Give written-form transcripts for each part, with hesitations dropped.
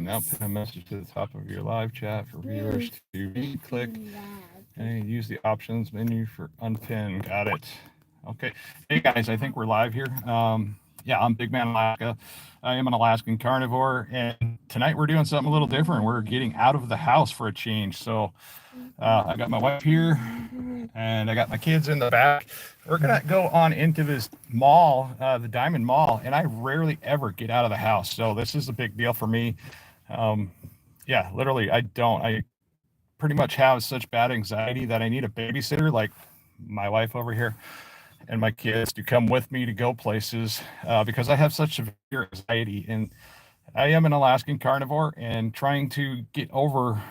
now pin a message to the top of your live chat for viewers to read. Click and use the options menu for unpin. Got it. Okay. Hey guys, I think we're live here. Yeah, I'm Big Man Alaska. I am an Alaskan carnivore, and tonight we're doing something a little different. We're getting out of the house for a change. So I got my wife here, and I got my kids in the back. We're gonna go on into this mall, the Dimond Mall, and I rarely ever get out of the house. So this is a big deal for me. Um, yeah, literally, I don't. I pretty much have such bad anxiety that I need a babysitter, like my wife over here, and my kids to come with me to go places because I have such severe anxiety. And I am an Alaskan carnivore, and trying to get over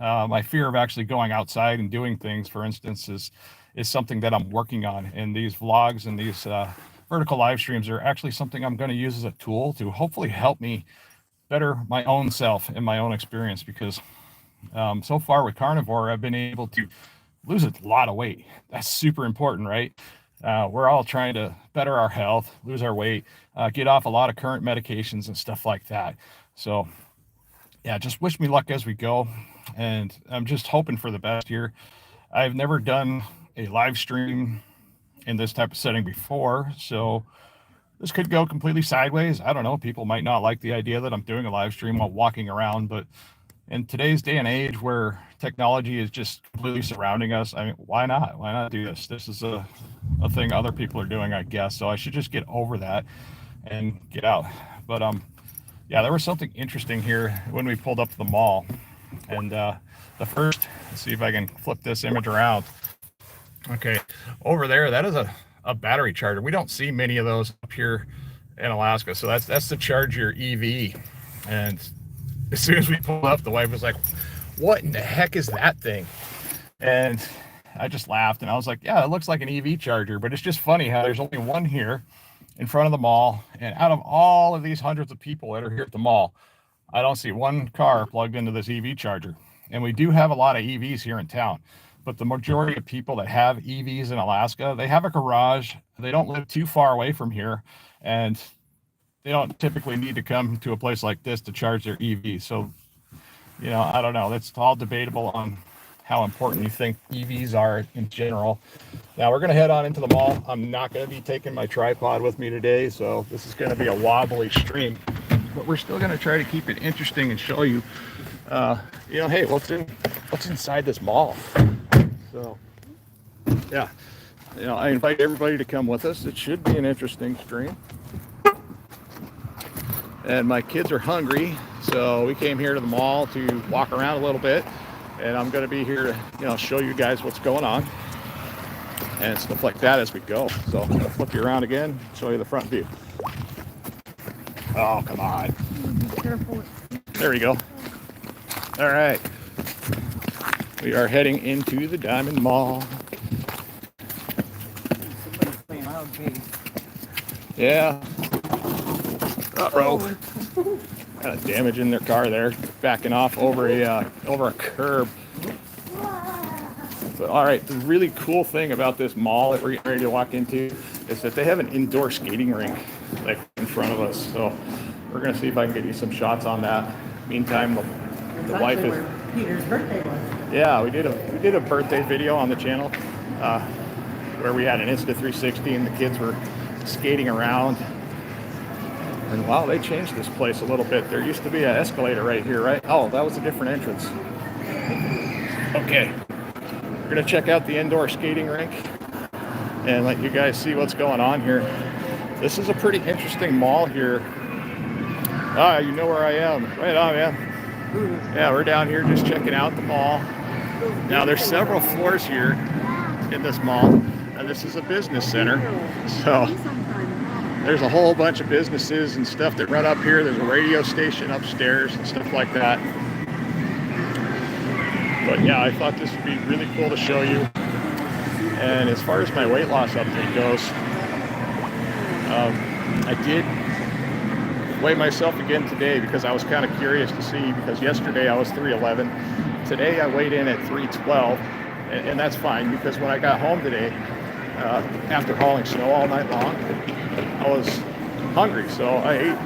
my fear of actually going outside and doing things, for instance, is something that I'm working on. And these vlogs and these vertical live streams are actually something I'm going to use as a tool to hopefully help me better my own self and my own experience. Because so far with carnivore, I've been able to lose a lot of weight. That's super important, right? We're all trying to better our health, lose our weight, get off a lot of current medications and stuff like that. So yeah, just wish me luck as we go. And I'm just hoping for the best here. I've never done a live stream in this type of setting before, so this could go completely sideways. I don't know. People might not like the idea that I'm doing a live stream while walking around, but in today's day and age where technology is just completely surrounding us, I mean, why not? Why not do this? This is a thing other people are doing, I guess. So I should just get over that and get out. But yeah, there was something interesting here when we pulled up to the mall. And the first, let's see if I can flip this image around. Okay, over there, that is a battery charger. We don't see many of those up here in Alaska. So that's to charge your EV. And as soon as we pulled up, the wife was like, what in the heck is that thing? And I just laughed and I was like, yeah, it looks like an EV charger, but it's just funny how there's only one here in front of the mall. And out of all of these hundreds of people that are here at the mall, I don't see one car plugged into this EV charger. And we do have a lot of EVs here in town, but the majority of people that have EVs in Alaska, they have a garage. They don't live too far away from here, and they don't typically need to come to a place like this to charge their EV. So, you know, I don't know. That's all debatable on how important you think EVs are in general. Now we're going to head on into the mall. I'm not going to be taking my tripod with me today, so this is going to be a wobbly stream, but we're still going to try to keep it interesting and show you, you know, hey, what's inside this mall. So, yeah, you know, I invite everybody to come with us. It should be an interesting stream. And my kids are hungry, so we came here to the mall to walk around a little bit, and I'm going to be here to, you know, show you guys what's going on and stuff like that as we go. So I'm going to flip you around again, show you the front view. Oh, come on. There we go. All right. We are heading into the Dimond Mall. Yeah. Uh-oh. Got a damage in their car there, backing off over a curb. But all right, the really cool thing about this mall that we're getting ready to walk into is that they have an indoor skating rink like in front of us. So we're gonna see if I can get you some shots on that. Meantime, the wife is. Peter's birthday was. Yeah, we did a birthday video on the channel where we had an Insta360 and the kids were skating around. And wow, they changed this place a little bit. There used to be an escalator right here, right? Oh, that was a different entrance. Okay, we're gonna check out the indoor skating rink and let you guys see what's going on here. This is a pretty interesting mall here. Ah, you know where I am. Right on, man. Yeah, we're down here just checking out the mall. Now there's several floors here in this mall, and this is a business center. So there's a whole bunch of businesses and stuff that run up here. There's a radio station upstairs and stuff like that. But yeah, I thought this would be really cool to show you. And as far as my weight loss update goes, I did weigh myself again today because I was kind of curious to see, because yesterday I was 311. Today I weighed in at 312, and that's fine because when I got home today, after hauling snow all night long, I was hungry, so I ate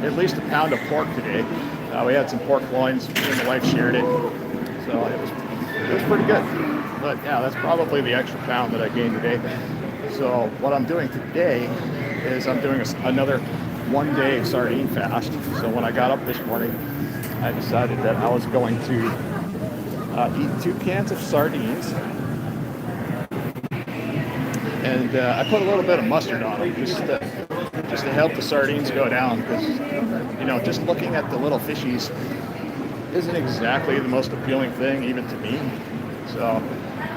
at least a pound of pork today. We had some pork loins, me and the wife shared it, so it was pretty good. But yeah, that's probably the extra pound that I gained today. So what I'm doing today is I'm doing another 1-day sardine fast. So when I got up this morning, I decided that I was going to eat 2 cans of sardines, and I put a little bit of mustard on them just to help the sardines go down, because just looking at the little fishies isn't exactly the most appealing thing even to me. So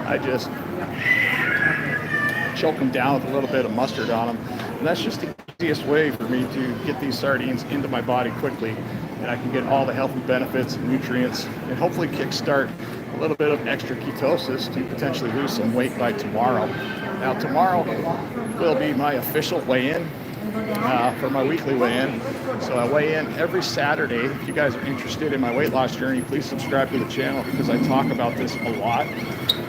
I just choke them down with a little bit of mustard on them, and that's just the easiest way for me to get these sardines into my body quickly, and I can get all the healthy benefits and nutrients, and hopefully kickstart a little bit of extra ketosis to potentially lose some weight by tomorrow. Now tomorrow will be my official weigh-in for my weekly weigh-in. So I weigh in every Saturday. If you guys are interested in my weight loss journey, please subscribe to the channel, because I talk about this a lot.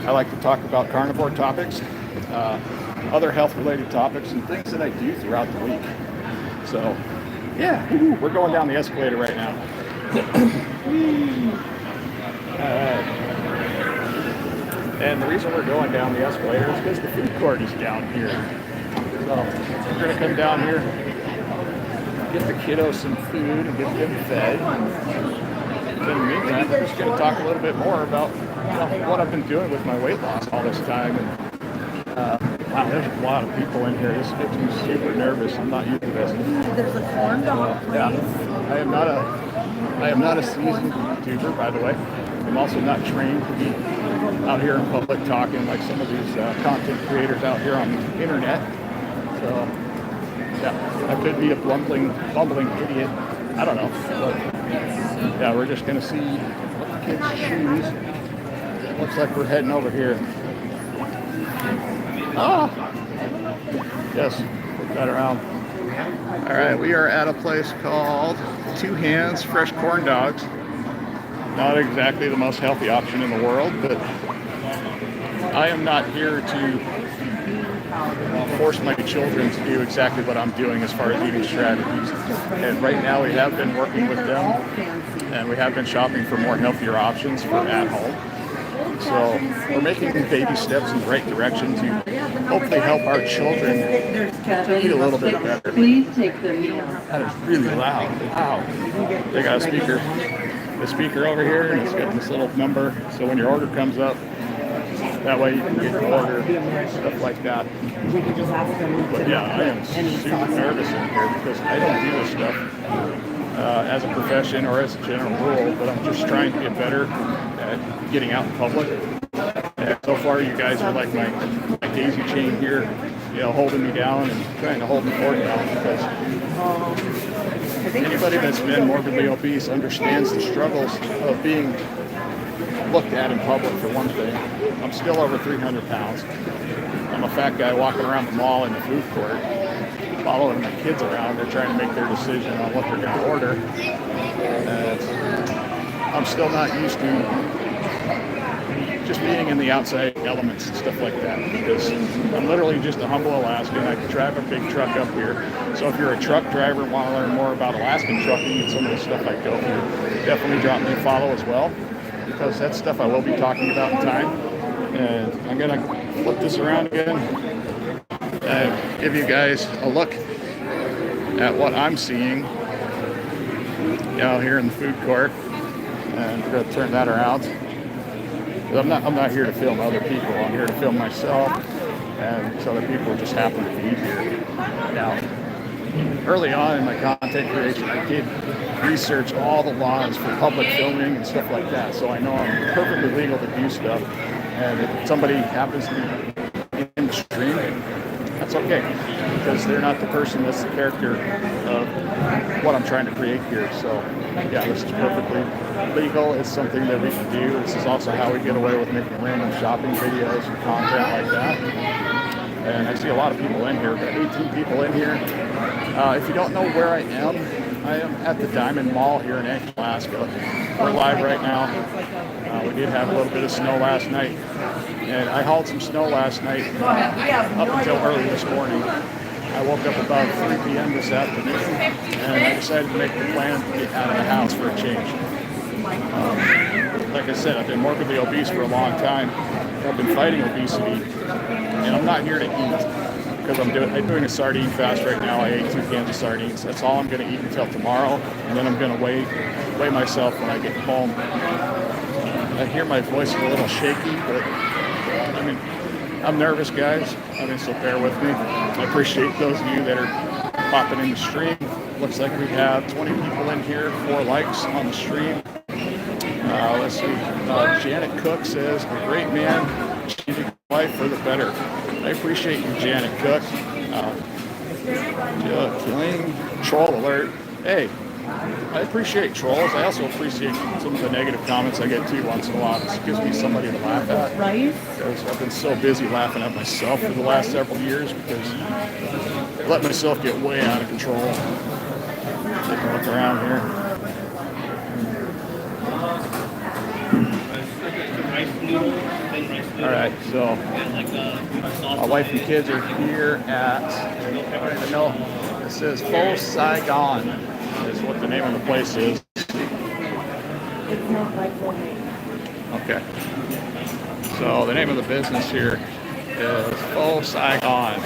I like to talk about carnivore topics, other health-related topics, and things that I do throughout the week. So yeah, we're going down the escalator right now. And the reason we're going down the escalator is because the food court is down here. So we're going to come down here, get the kiddos some food and get them fed. In the meantime, we're just going to talk a little bit more about what I've been doing with my weight loss all this time. And wow, there's a lot of people in here. This makes me super nervous. I'm not used to this. There's a corn dog place. Yeah, I am not a seasoned YouTuber, by the way. I'm also not trained to be out here in public talking like some of these content creators out here on the internet. So yeah, I could be a bumbling idiot. I don't know. But yeah, we're just gonna see what the kids choose. Looks like we're heading over here. Yes, flip that around. All right, we are at a place called Two Hands Fresh Corn Dogs. Not exactly the most healthy option in the world, but I am not here to force my children to do exactly what I'm doing as far as eating strategies. And right now we have been working with them, and we have been shopping for more healthier options for at home. So we're making baby steps in the right direction to hopefully help our children eat a little bit better. Please take the meal. That is really loud. Wow. They got a speaker. The speaker over here, and it's got this little number, so when your order comes up, that way you can get your order, stuff like that. But yeah, I am super nervous in here because I don't do this stuff as a profession or as a general rule, but I'm just trying to get better at getting out in public. And so far, you guys are like my daisy chain here, holding me down and trying to hold the fort down, because anybody that's been morbidly obese understands the struggles of being looked at in public, for one thing. I'm still over 300 pounds. I'm a fat guy walking around the mall in the food court, following my kids around. They're trying to make their decision on what they're going to order. And I'm still not used to just being in the outside elements and stuff like that, because I'm literally just a humble Alaskan. I can drive a big truck up here. So if you're a truck driver and want to learn more about Alaskan trucking and some of the stuff I go through, definitely drop me a follow as well, because that's stuff I will be talking about in time. And I'm going to flip this around again and give you guys a look at what I'm seeing here in the food court. And we're going to turn that around. I'm not here to film other people. I'm here to film myself, and so other people just happen to be here. Now, early on in my content creation, I did research all the laws for public filming and stuff like that, so I know I'm perfectly legal to do stuff. And if somebody happens to be in the stream, that's okay, because they're not the person that's the character of what I'm trying to create here. So yeah, this is perfectly legal. It's something that we can do. This is also how we get away with making random shopping videos and content like that. And I see a lot of people in here. We've got 18 people in here. If you don't know where I am at the Dimond Mall here in Anchorage, Alaska. We're live right now. We did have a little bit of snow last night, and I hauled some snow last night up until early this morning. I woke up about 3 p.m. this afternoon, and I decided to make the plan to get out of the house for a change. Like I said, I've been morbidly obese for a long time. I've been fighting obesity, and I'm not here to eat because I'm doing a sardine fast right now. I ate 2 cans of sardines. That's all I'm going to eat until tomorrow, and then I'm going to weigh myself when I get home. I hear my voice is a little shaky, but I mean, I'm nervous, guys. So bear with me. I appreciate those of you that are popping in the stream. Looks like we have 20 people in here, 4 likes on the stream. Let's see. Janet Cook says, "A great man, changing life for the better." I appreciate you, Janet Cook. Killing troll alert. Hey, I appreciate trolls. I also appreciate some of the negative comments I get too once in a while. This gives me somebody to laugh at. Right? Because I've been so busy laughing at myself for the last several years because I let myself get way out of control. Take a look around here. All right, so my wife and kids are here at, I don't even know, it says Faux Saigon is what the name of the place is. It's not like Okay. So the name of the business here is Faux Saigon.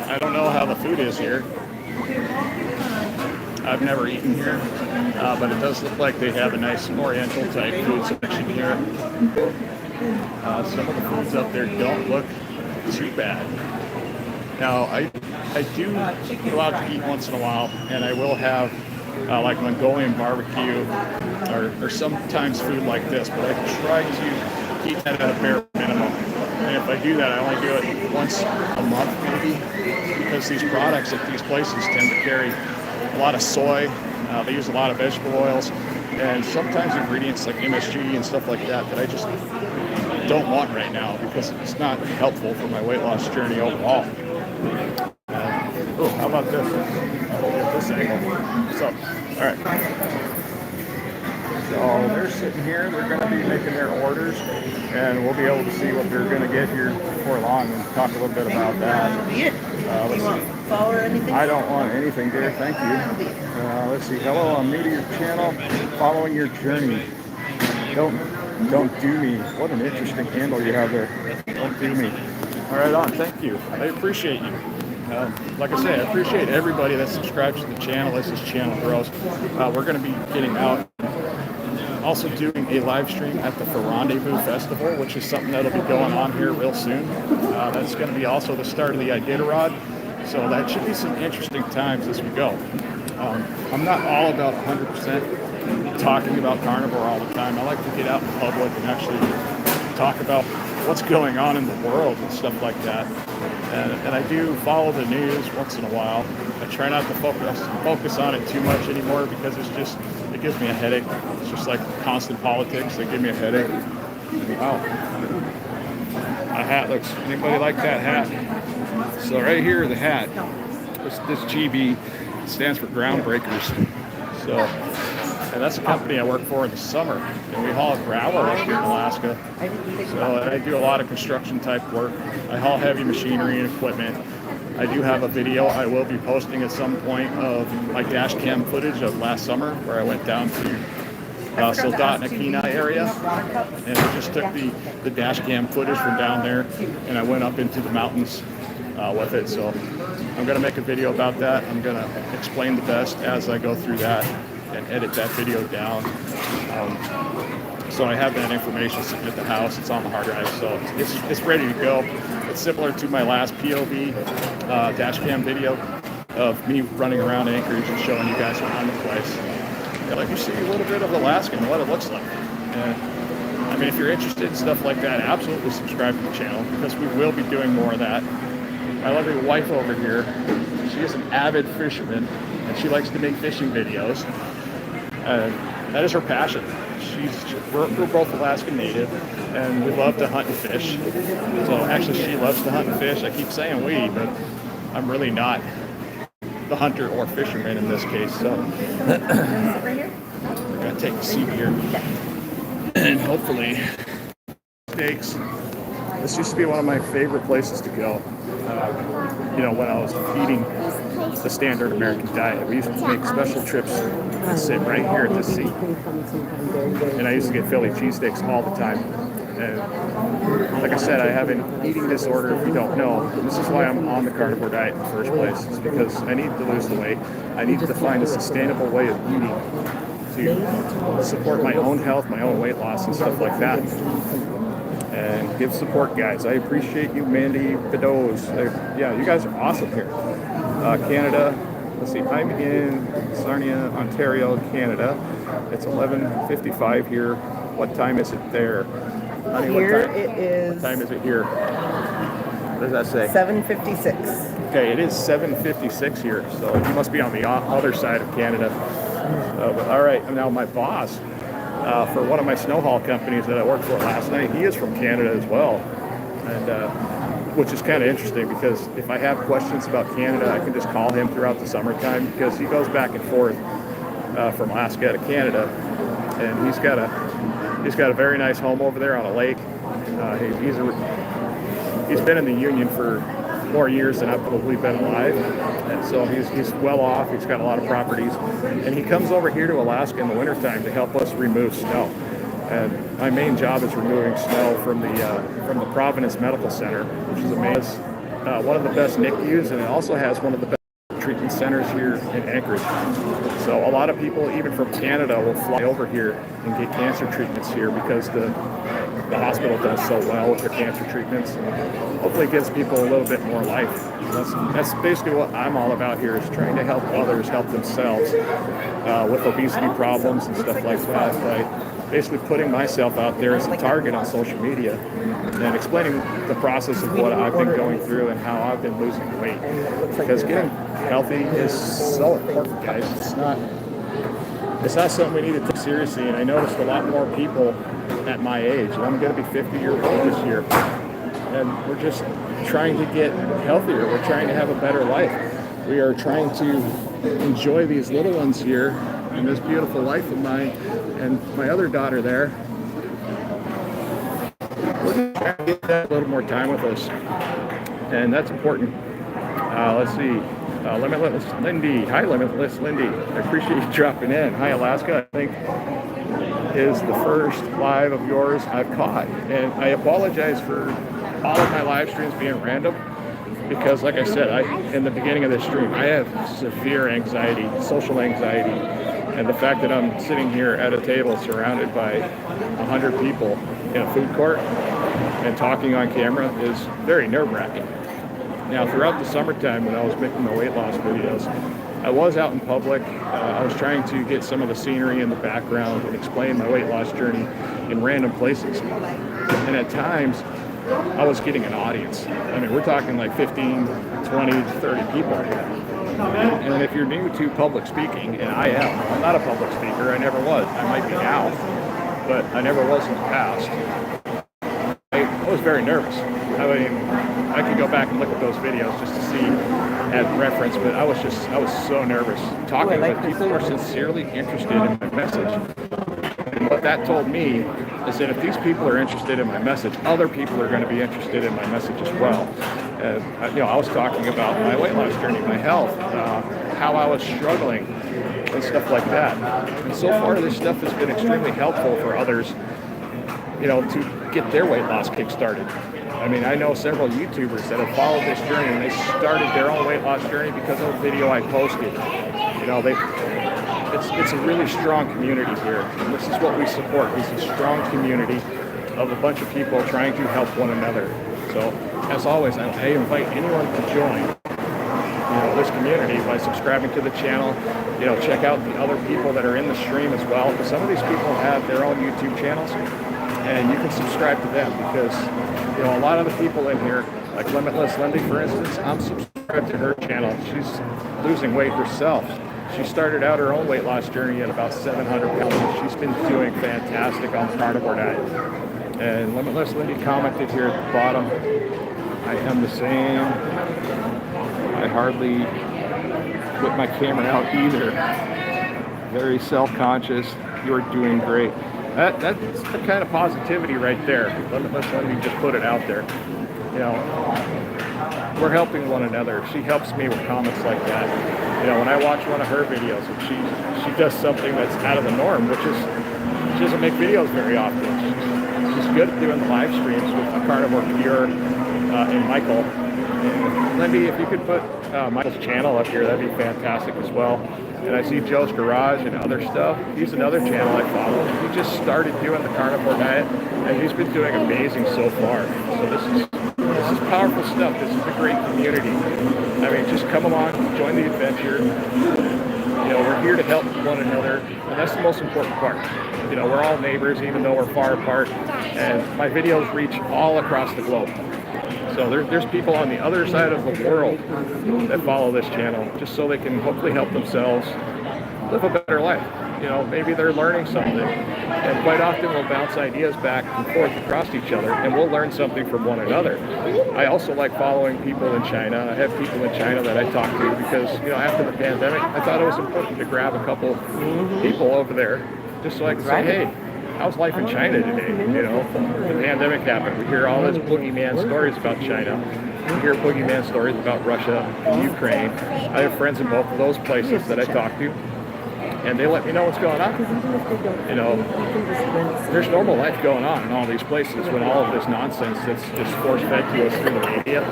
I don't know how the food is here. I've never eaten here, but it does look like they have a nice oriental type food section here. Some of the foods up there don't look too bad. Now, I do go out to eat once in a while, and I will have like Mongolian barbecue or sometimes food like this, but I try to keep that at a bare minimum. And if I do that, I only do it once a month maybe, because these products at these places tend to carry a lot of soy. They use a lot of vegetable oils, and sometimes ingredients like MSG and stuff like that I just don't want right now because it's not helpful for my weight loss journey overall. How about this? I'll get this angle. So, all right. So they're sitting here. They're going to be making their orders, and we'll be able to see what they're going to get here before long and talk a little bit about that. Do you want follow or anything? I don't want anything, dear. Thank you. Let's see. Hello, I'm new to your channel. Following your journey. Don't do me. What an interesting handle you have there. Don't do me. All right, on. Thank you. I appreciate you. Like I say, I appreciate everybody that subscribes to the channel as this channel grows. We're going to be getting out, also doing a live stream at the Rendezvous Festival, which is something that'll be going on here real soon. That's going to be also the start of the Iditarod. So that should be some interesting times as we go. I'm not all about 100% talking about carnivore all the time. I like to get out in public and actually talk about what's going on in the world and stuff like that. And I do follow the news once in a while. I try not to focus on it too much anymore because it gives me a headache. It's just like constant politics. They give me a headache. Wow. My hat looks, anybody like that hat? So right here, the hat, this GB stands for Groundbreakers. So, and that's a company I work for in the summer, and we haul gravel up here in Alaska. So I do a lot of construction type work. I haul heavy machinery and equipment. I do have a video I will be posting at some point of my dash cam footage of last summer where I went down to Soldotna Kenai area, and I just took the dash cam footage from down there, and I went up into the mountains with it. So I'm going to make a video about that. I'm going to explain the best as I go through that and edit that video down. So I have that information sitting at the house. It's on the hard drive, so it's ready to go. It's similar to my last POV dash cam video of me running around Anchorage and showing you guys around the place. And let you see a little bit of Alaska and what it looks like. And I mean, if you're interested in stuff like that, absolutely subscribe to the channel because we will be doing more of that. My lovely wife over here, she is an avid fisherman and she likes to make fishing videos. That is her passion. We're both Alaskan native and we love to hunt and fish. So actually she loves to hunt and fish. I keep saying we, but I'm really not the hunter or fisherman in this case. So we're gonna take a seat here and hopefully steaks This used to be one of my favorite places to go. You know, when I was eating the standard American diet, we used to make special trips and sit right here at this seat. And I used to get Philly cheesesteaks all the time. And like I said, I have an eating disorder, if you don't know. This is why I'm on the carnivore diet in the first place. It's because I need to lose the weight. I need to find a sustainable way of eating to support my own health, my own weight loss, and stuff like that. And give support, guys. I appreciate you, Mandy Bedows. Yeah, you guys are awesome here. Canada. Let's see. I'm in Sarnia, Ontario, Canada. It's 11:55 here. What time is it there? Honey, Here it is. What time is it here? What does that say? 7:56. Okay, it is 7:56 here. So you must be on the other side of Canada. But all right. Now my boss. For one of my snow haul companies that I worked for last night, he is from Canada as well, and which is kind of interesting because if I have questions about Canada, I can just call him throughout the summertime because he goes back and forth from Alaska to Canada, and he's got a very nice home over there on a lake. He's been in the Union for more years than I've probably been alive, and so he's well off. He's got a lot of properties, and he comes over here to Alaska in the wintertime to help us remove snow. And my main job is removing snow from the Providence Medical Center, which is one of the best NICUs, and it also has one of the best treatment centers here in Anchorage. So a lot of people, even from Canada, will fly over here and get cancer treatments here because the hospital does so well with their cancer treatments. Hopefully it gives people a little bit more life. That's basically what I'm all about here, is trying to help others help themselves with obesity problems and stuff like that, by basically putting myself out there as a target on social media and explaining the process of what I've been going through and how I've been losing weight. Because getting healthy is so important, guys. It's not something we need to take seriously, and I noticed a lot more people at my age, and I'm going to be 50 years old this year, and we're just trying to get healthier. We're trying to have a better life. We are trying to enjoy these little ones here and this beautiful life of mine and my other daughter there. We're trying to get that a little more time with us, and that's important. Let's see. Limitless Lindy. Hi, Limitless Lindy. I appreciate you dropping in. Hi, Alaska. I think is the first live of yours I've caught. And I apologize for all of my live streams being random because, like I said, in the beginning of this stream, I have severe anxiety, social anxiety. And the fact that I'm sitting here at a table surrounded by 100 people in a food court and talking on camera is very nerve-wracking. Now, throughout the summertime when I was making my weight loss videos, I was out in public. I was trying to get some of the scenery in the background and explain my weight loss journey in random places. And at times, I was getting an audience. I mean, we're talking like 15, 20, 30 people. And if you're new to public speaking, and I'm not a public speaker, I never was. I might be now, but I never was in the past. I was very nervous. I mean, I could go back and look at those videos just to see at reference, but I was so nervous. Talking with people who are sincerely interested in my message. And what that told me is that if these people are interested in my message, other people are going to be interested in my message as well. And I was talking about my weight loss journey, my health, how I was struggling, and stuff like that. And so far, this stuff has been extremely helpful for others, to get their weight loss kick-started. I mean, I know several YouTubers that have followed this journey, and they started their own weight loss journey because of a video I posted. It's a really strong community here, and this is what we support. It's a strong community of a bunch of people trying to help one another. So, as always, I invite anyone to join this community by subscribing to the channel. Check out the other people that are in the stream as well, because some of these people have their own YouTube channels, and you can subscribe to them because a lot of the people in here, like Limitless Lindy, for instance, I'm subscribed to her channel. She's losing weight herself. She started out her own weight loss journey at about 700 pounds, and she's been doing fantastic on the carnivore diet. And Limitless Lindy commented here at the bottom, I am the same. I hardly whip my camera out either. Very self-conscious. You're doing great. That's the kind of positivity right there. Let me just put it out there. You know, we're helping one another. She helps me with comments like that. You know, when I watch one of her videos and she does something that's out of the norm, which is she doesn't make videos very often. She's good at doing the live streams with a Carnivore Pure and Michael. And Lindy, if you could put Michael's channel up here, that'd be fantastic as well. And I see Joe's Garage and other stuff. He's another channel I follow. He just started doing the carnivore diet, and he's been doing amazing so far. So this is powerful stuff. This is a great community. I mean, just come along, join the adventure. You know, we're here to help one another, and that's the most important part. You know, we're all neighbors, even though we're far apart, and my videos reach all across the globe. So there's people on the other side of the world that follow this channel just so they can hopefully help themselves live a better life. You know, maybe they're learning something, and quite often we'll bounce ideas back and forth across each other, and we'll learn something from one another. I also like following people in China. I have people in China that I talk to because, you know, after the pandemic, I thought it was important to grab a couple people over there just so I could say, hey, how's life in China today? You know, the pandemic happened. We hear all these boogeyman stories about China. We hear boogeyman stories about Russia and Ukraine. I have friends in both of those places that I talk to, and they let me know what's going on. You know, there's normal life going on in all these places when all of this nonsense that's just force-fed to us through the media,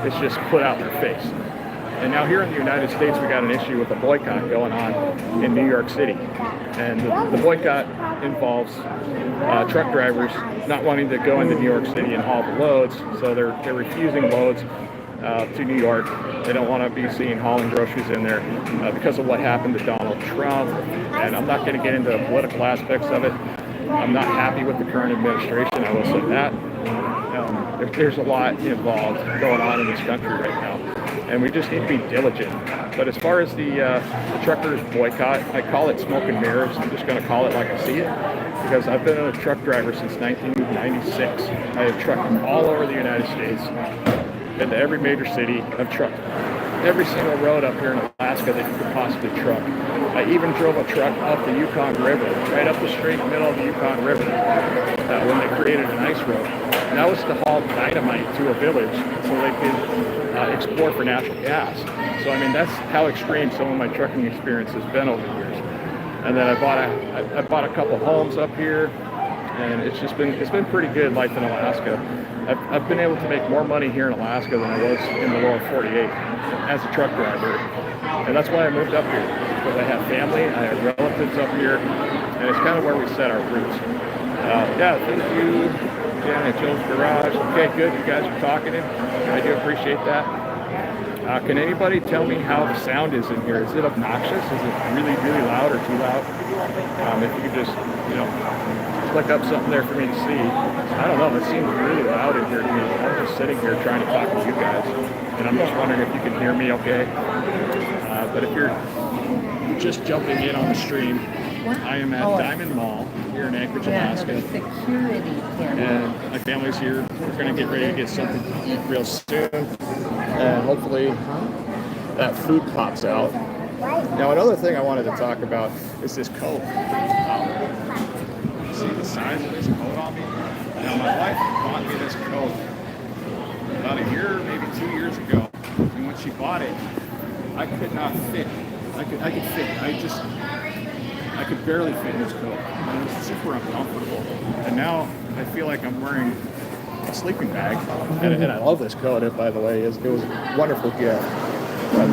it's just put out in their face. And now here in the United States, we got an issue with a boycott going on in New York City. And the boycott involves truck drivers not wanting to go into New York City and haul the loads, so they're refusing loads to New York. They don't want to be seen hauling groceries in there because of what happened to Donald Trump. And I'm not going to get into the political aspects of it. I'm not happy with the current administration, I will say that. There's a lot involved going on in this country right now, and we just need to be diligent. But as far as the truckers boycott, I call it smoke and mirrors. I'm just going to call it like I see it, because I've been a truck driver since 1996. I have trucked all over the United States, been to every major city. I've trucked every single road up here in Alaska that you could possibly truck. I even drove a truck up the Yukon River, right up the straight middle of the Yukon River, when they created an ice road. And that was to haul dynamite to a village so they could explore for natural gas. So I mean, that's how extreme some of my trucking experience has been over the years. And then I bought a couple homes up here, and it's been pretty good life in Alaska. I've been able to make more money here in Alaska than I was in the lower 48 as a truck driver, and that's why I moved up here, because I have family, I have relatives up here, and it's kind of where we set our roots. Yeah, thank you, Jen at Joe's Garage. Okay, good, you guys are talking, and I do appreciate that. Can anybody tell me how the sound is in here? Is it obnoxious? Is it really, really loud or too loud? If you could just, you know, click up something there for me to see. I don't know, it seems really loud in here to me. I'm just sitting here trying to talk to you guys, and I'm just wondering if you can hear me okay. But if you're just jumping in on the stream, I am at Dimond Mall here in Anchorage, Alaska. And my family's here. We're going to get ready to get something to eat real soon. And hopefully that food pops out. Now, another thing I wanted to talk about is this coat. See the size of this coat on me? Now, my wife bought me this coat about a year, maybe 2 years ago. And when she bought it, I could not fit. I could fit. I could barely fit in this coat. It was super uncomfortable. And now I feel like I'm wearing a sleeping bag. And I love this coat, by the way. It was a wonderful gift. But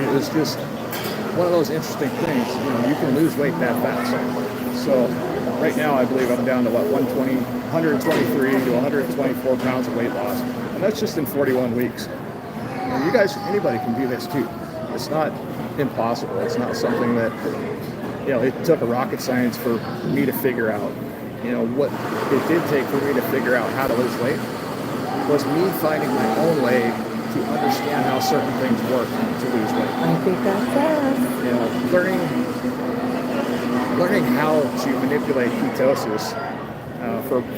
it was just one of those interesting things. You know, you can lose weight that fast. So right now I believe I'm down to 123 to 124 pounds of weight loss. And that's just in 41 weeks. And you guys, anybody can do this too. It's not impossible. It's not something that, you know, it took a rocket science for me to figure out. You know, what it did take for me to figure out how to lose weight was me finding my own way to understand how certain things work to lose weight. I think that's us. You know, learning how to manipulate ketosis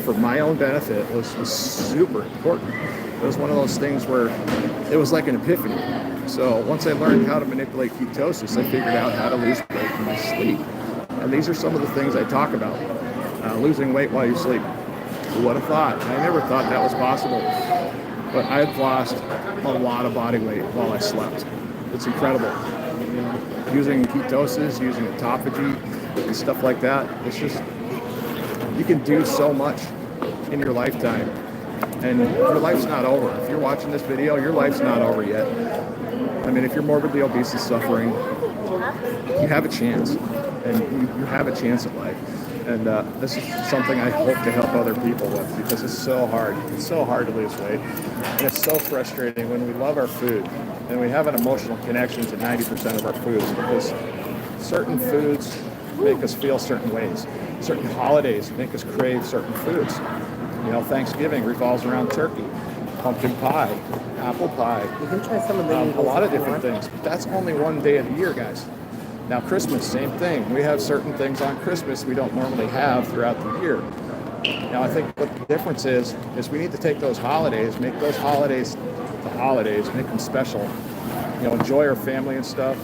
for my own benefit was super important. It was one of those things where it was like an epiphany. So once I learned how to manipulate ketosis, I figured out how to lose weight in my sleep. And these are some of the things I talk about. Losing weight while you sleep. Who would have thought? I never thought that was possible. But I've lost a lot of body weight while I slept. It's incredible. Using ketosis, using autophagy, and stuff like that. It's just, you can do so much in your lifetime. And your life's not over. If you're watching this video, your life's not over yet. I mean, if you're morbidly obese and suffering, you have a chance. And you have a chance at life. And this is something I hope to help other people with, because it's so hard. It's so hard to lose weight. And it's so frustrating when we love our food and we have an emotional connection to 90% of our foods, because certain foods make us feel certain ways. Certain holidays make us crave certain foods. You know, Thanksgiving revolves around turkey, pumpkin pie, apple pie, You can try some of the a lot of different things. But that's only one day of the year, guys. Now, Christmas, same thing. We have certain things on Christmas we don't normally have throughout the year. Now, I think what the difference is we need to take those holidays, make those holidays the holidays, make them special. You know, enjoy our family and stuff.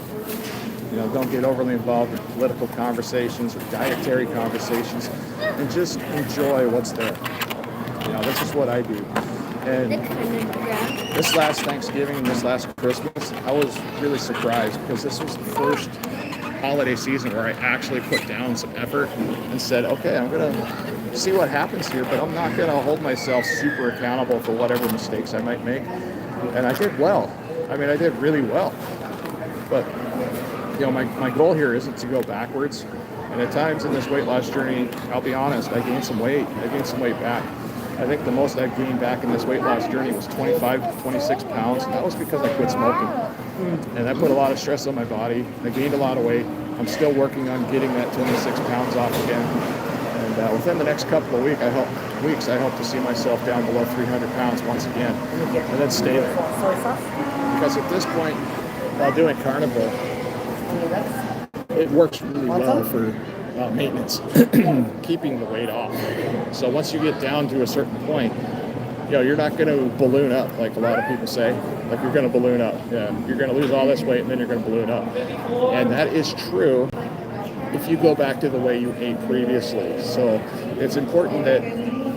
You know, don't get overly involved in political conversations or dietary conversations, and just enjoy what's there. You know, this is what I do. And this last Thanksgiving and this last Christmas, I was really surprised, because this was the first holiday season where I actually put down some effort and said, okay, I'm going to see what happens here, but I'm not going to hold myself super accountable for whatever mistakes I might make. And I did well. I mean, I did really well. But, you know, my goal here isn't to go backwards. And at times in this weight loss journey, I'll be honest, I gained some weight. I gained some weight back. I think the most I've gained back in this weight loss journey was 25 to 26 pounds. And that was because I quit smoking. And that put a lot of stress on my body. I gained a lot of weight. I'm still working on getting that 26 pounds off again. And within the next couple of weeks, I hope to see myself down below 300 pounds once again. And then stay there. Because at this point, while doing Carnivore, it works really well for maintenance, keeping the weight off. So once you get down to a certain point, you know, you're not going to balloon up like a lot of people say. Like, you're going to balloon up. Yeah, you're going to lose all this weight and then you're going to balloon up. And that is true if you go back to the way you ate previously. So it's important that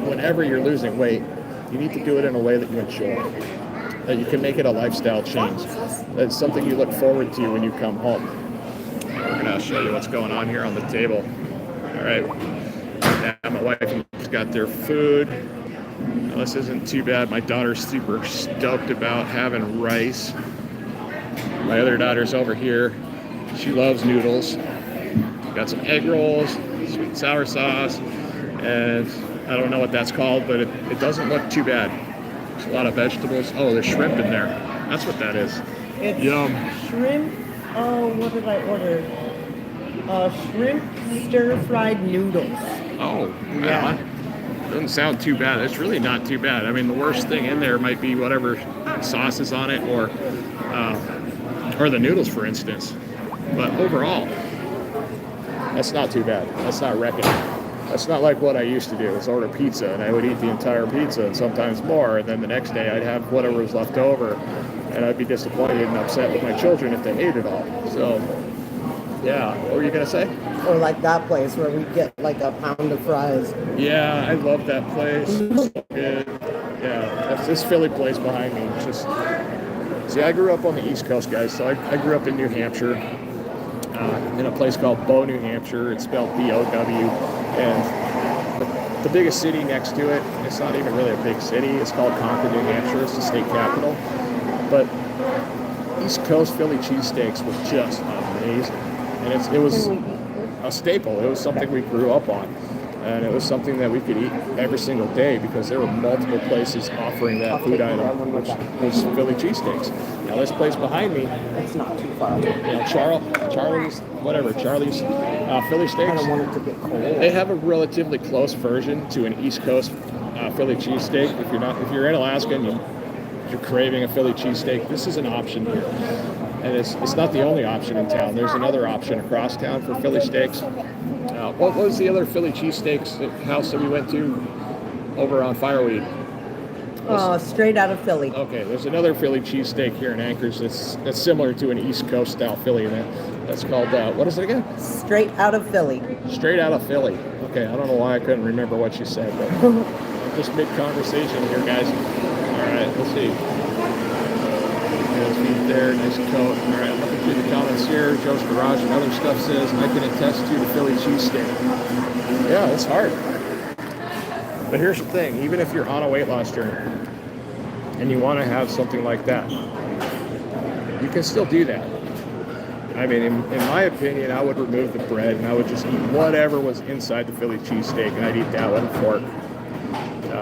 whenever you're losing weight, you need to do it in a way that you enjoy, that you can make it a lifestyle change. That's something you look forward to when you come home. We're going to show you what's going on here on the table. All right. Now my wife has got their food. Now, this isn't too bad. My daughter's super stoked about having rice. My other daughter's over here. She loves noodles. Got some egg rolls, sweet and sour sauce, and I don't know what that's called, but it doesn't look too bad. There's a lot of vegetables. Oh, there's shrimp in there. That's what that is. It's Yum. shrimp. Oh, what did I order? Shrimp stir-fried noodles. Oh, Yeah. Doesn't sound too bad. It's really not too bad. I mean, the worst thing in there might be whatever sauce is on it, or the noodles, for instance. But overall, that's not too bad. That's not wrecking it. That's not like what I used to do, is order pizza, and I would eat the entire pizza and sometimes more, and then the next day I'd have whatever was left over, and I'd be disappointed and upset with my children if they ate it all. So, yeah, what were you going to say? Or like that place where we get like a pound of fries. Yeah, I love that place. So good. Yeah, that's this Philly place behind me. It's just, see, I grew up on the East Coast, guys, so I grew up in New Hampshire. In a place called Bow, New Hampshire. It's spelled B-O-W. And the biggest city next to it, it's not even really a big city. It's called Concord, New Hampshire. It's the state capital. But East Coast Philly cheesesteaks were just amazing. And it was a staple. It was something we grew up on. And it was something that we could eat every single day because there were multiple places offering that food item, which was Philly cheesesteaks. Now this place behind me, It's not too far. you know, Charlie's Philly steaks. I don't want it to get cold. They have a relatively close version to an East Coast Philly cheesesteak. If you're in Alaska and you're craving a Philly cheesesteak, this is an option here. And it's not the only option in town. There's another option across town for Philly steaks. What was the other Philly cheesesteaks house that we went to over on Fireweed? Straight out of Philly. Okay, there's another Philly cheesesteak here in Anchorage that's similar to an East Coast style Philly. And That's called, what is it again? Straight out of Philly. Straight out of Philly. Okay, I don't know why I couldn't remember what she said, but I'm just mid-conversation here, guys. All right, let's see. There's feet there, nice coat. All right, looking through the comments here. Joe's Garage and other stuff says, I can attest to the Philly cheesesteak. Yeah, it's hard. But here's the thing, even if you're on a weight loss journey and you want to have something like that, you can still do that. I mean, in my opinion, I would remove the bread and I would just eat whatever was inside the Philly cheesesteak, and I'd eat that with a fork.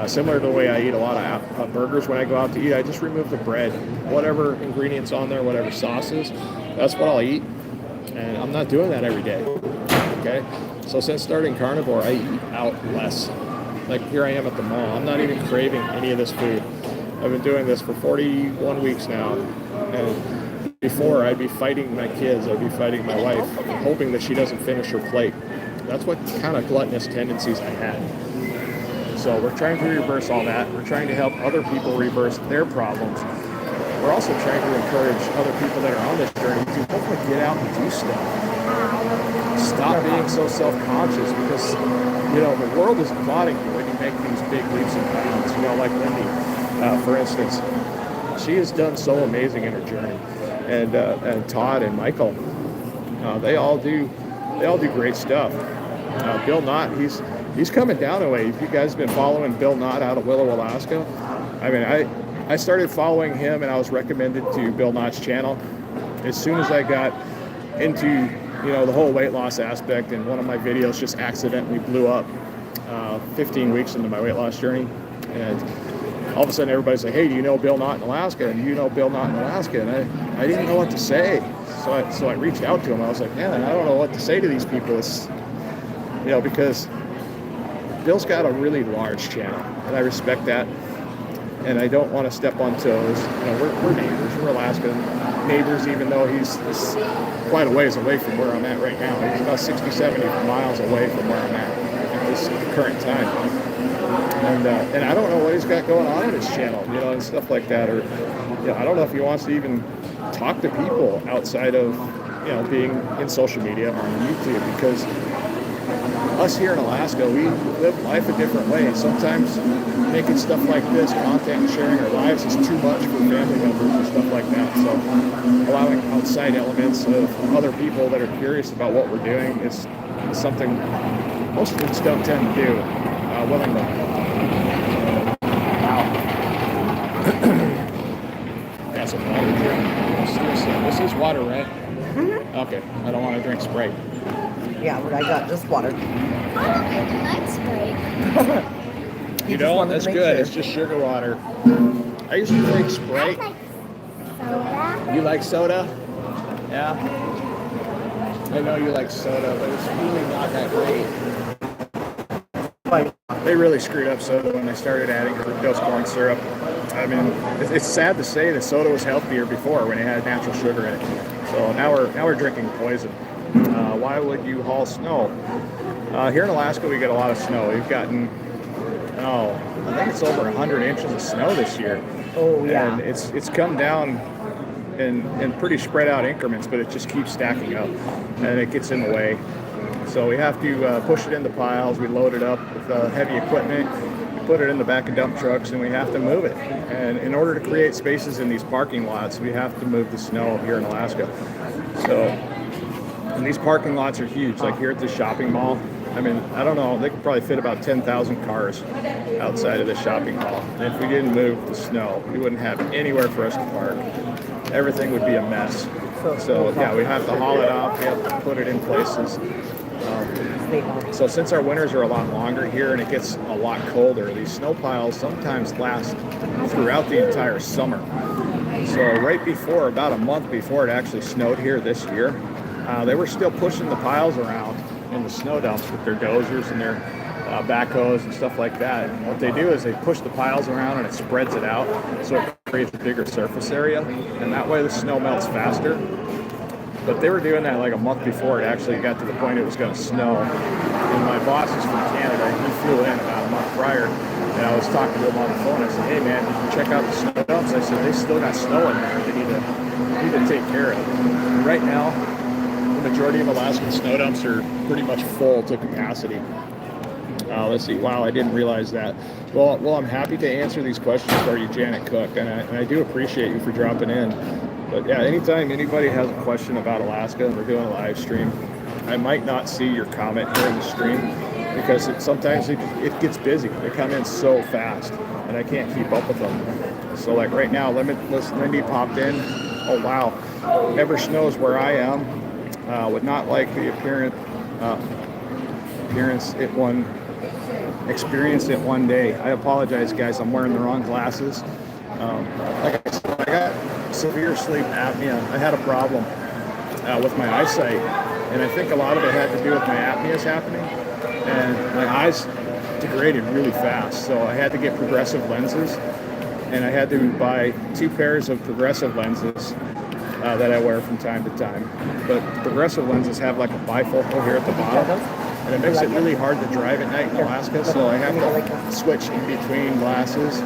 Similar to the way I eat a lot of burgers when I go out to eat, I just remove the bread. Whatever ingredients on there, whatever sauces, that's what I'll eat. And I'm not doing that every day, okay? So since starting Carnivore, I eat out less. Like here I am at the mall. I'm not even craving any of this food. I've been doing this for 41 weeks now. And before, I'd be fighting my kids, I'd be fighting my wife, hoping that she doesn't finish her plate. That's what kind of gluttonous tendencies I had. So we're trying to reverse all that. We're trying to help other people reverse their problems. We're also trying to encourage other people that are on this journey to hopefully get out and do stuff. Stop being so self-conscious, because, you know, the world is applauding you when you make these big leaps and bounds. You know, like Lindy, for instance. She has done so amazing in her journey. And Todd and Michael, they all do great stuff. Bill Knott, he's coming down a way. If you guys have been following Bill Knott out of Willow, Alaska, I mean, I started following him and I was recommended to Bill Knott's channel as soon as I got into, you know, the whole weight loss aspect, and one of my videos just accidentally blew up 15 weeks into my weight loss journey. And all of a sudden everybody's like, hey, do you know Bill Knott in Alaska? And you know Bill Knott in Alaska? And I didn't know what to say. So I reached out to him. I was like, man, I don't know what to say to these people. It's, you know, because Bill's got a really large channel, and I respect that. And I don't want to step on toes. You know, we're neighbors. We're Alaskan neighbors, even though he's quite a ways away from where I'm at right now. He's about 60, 70 miles away from where I'm at this current time. And I don't know what he's got going on in his channel, you know, and stuff like that. Or, you know, I don't know if he wants to even talk to people outside of, you know, being in social media or on YouTube, because us here in Alaska, we live life a different way. Sometimes making stuff like this, content and sharing our lives, is too much for family members and stuff like that. So allowing outside elements of other people that are curious about what we're doing is something most of us don't tend to do willingly. Got some water here. This is water, right? Mm-hmm. Okay, I don't want to drink Sprite. Yeah, but I got just water. I don't like Sprite. You know, that's good. Sure. It's just sugar water. I used to drink Sprite. I like soda. You like soda? Yeah. I know you like soda, but it's really not that great. They really screwed up soda when they started adding fructose corn syrup. I mean, it's sad to say that soda was healthier before when it had natural sugar in it. So now we're drinking poison. Why would you haul snow? Here in Alaska, we get a lot of snow. We've gotten, I think it's over 100 inches of snow this year. Oh, yeah. And it's come down in pretty spread out increments, but it just keeps stacking up, and it gets in the way. So we have to push it into piles. We load it up with heavy equipment. We put it in the back of dump trucks, and we have to move it. And in order to create spaces in these parking lots, we have to move the snow here in Alaska. So, and these parking lots are huge. Like here at the shopping mall, I mean, I don't know, they could probably fit about 10,000 cars outside of the shopping mall. And if we didn't move the snow, we wouldn't have anywhere for us to park. Everything would be a mess. So yeah, we have to haul it off. We have to put it in places. So since our winters are a lot longer here and it gets a lot colder, these snow piles sometimes last throughout the entire summer. So right before, about a month before it actually snowed here this year, they were still pushing the piles around in the snow dumps with their dozers and their backhoes and stuff like that. And what they do is they push the piles around and it spreads it out, so it creates a bigger surface area, and that way the snow melts faster. But they were doing that like a month before it actually got to the point it was going to snow. And my boss is from Canada. He flew in about a month prior, and I was talking to him on the phone. I said, hey man, did you check out the snow dumps? I said, they still got snow in there. They need to take care of it. And right now, the majority of Alaskan snow dumps are pretty much full to capacity. Let's see. Wow, I didn't realize that. Well, I'm happy to answer these questions for you, Janet Cook, and I do appreciate you for dropping in. But yeah, anytime anybody has a question about Alaska and we're doing a live stream, I might not see your comment here in the stream because sometimes it gets busy. They come in so fast, and I can't keep up with them. So like right now, Lindy popped in. Oh wow, never snows where I am. Would not like the experience it one day. I apologize, guys. I'm wearing the wrong glasses. Like I said, I got severe sleep apnea. I had a problem with my eyesight, and I think a lot of it had to do with my apneas happening, and my eyes degraded really fast. So I had to get progressive lenses, and I had to buy 2 pairs of progressive lenses that I wear from time to time. But the progressive lenses have like a bifocal here at the bottom, and it makes it really hard to drive at night in Alaska, so I have to switch in between glasses.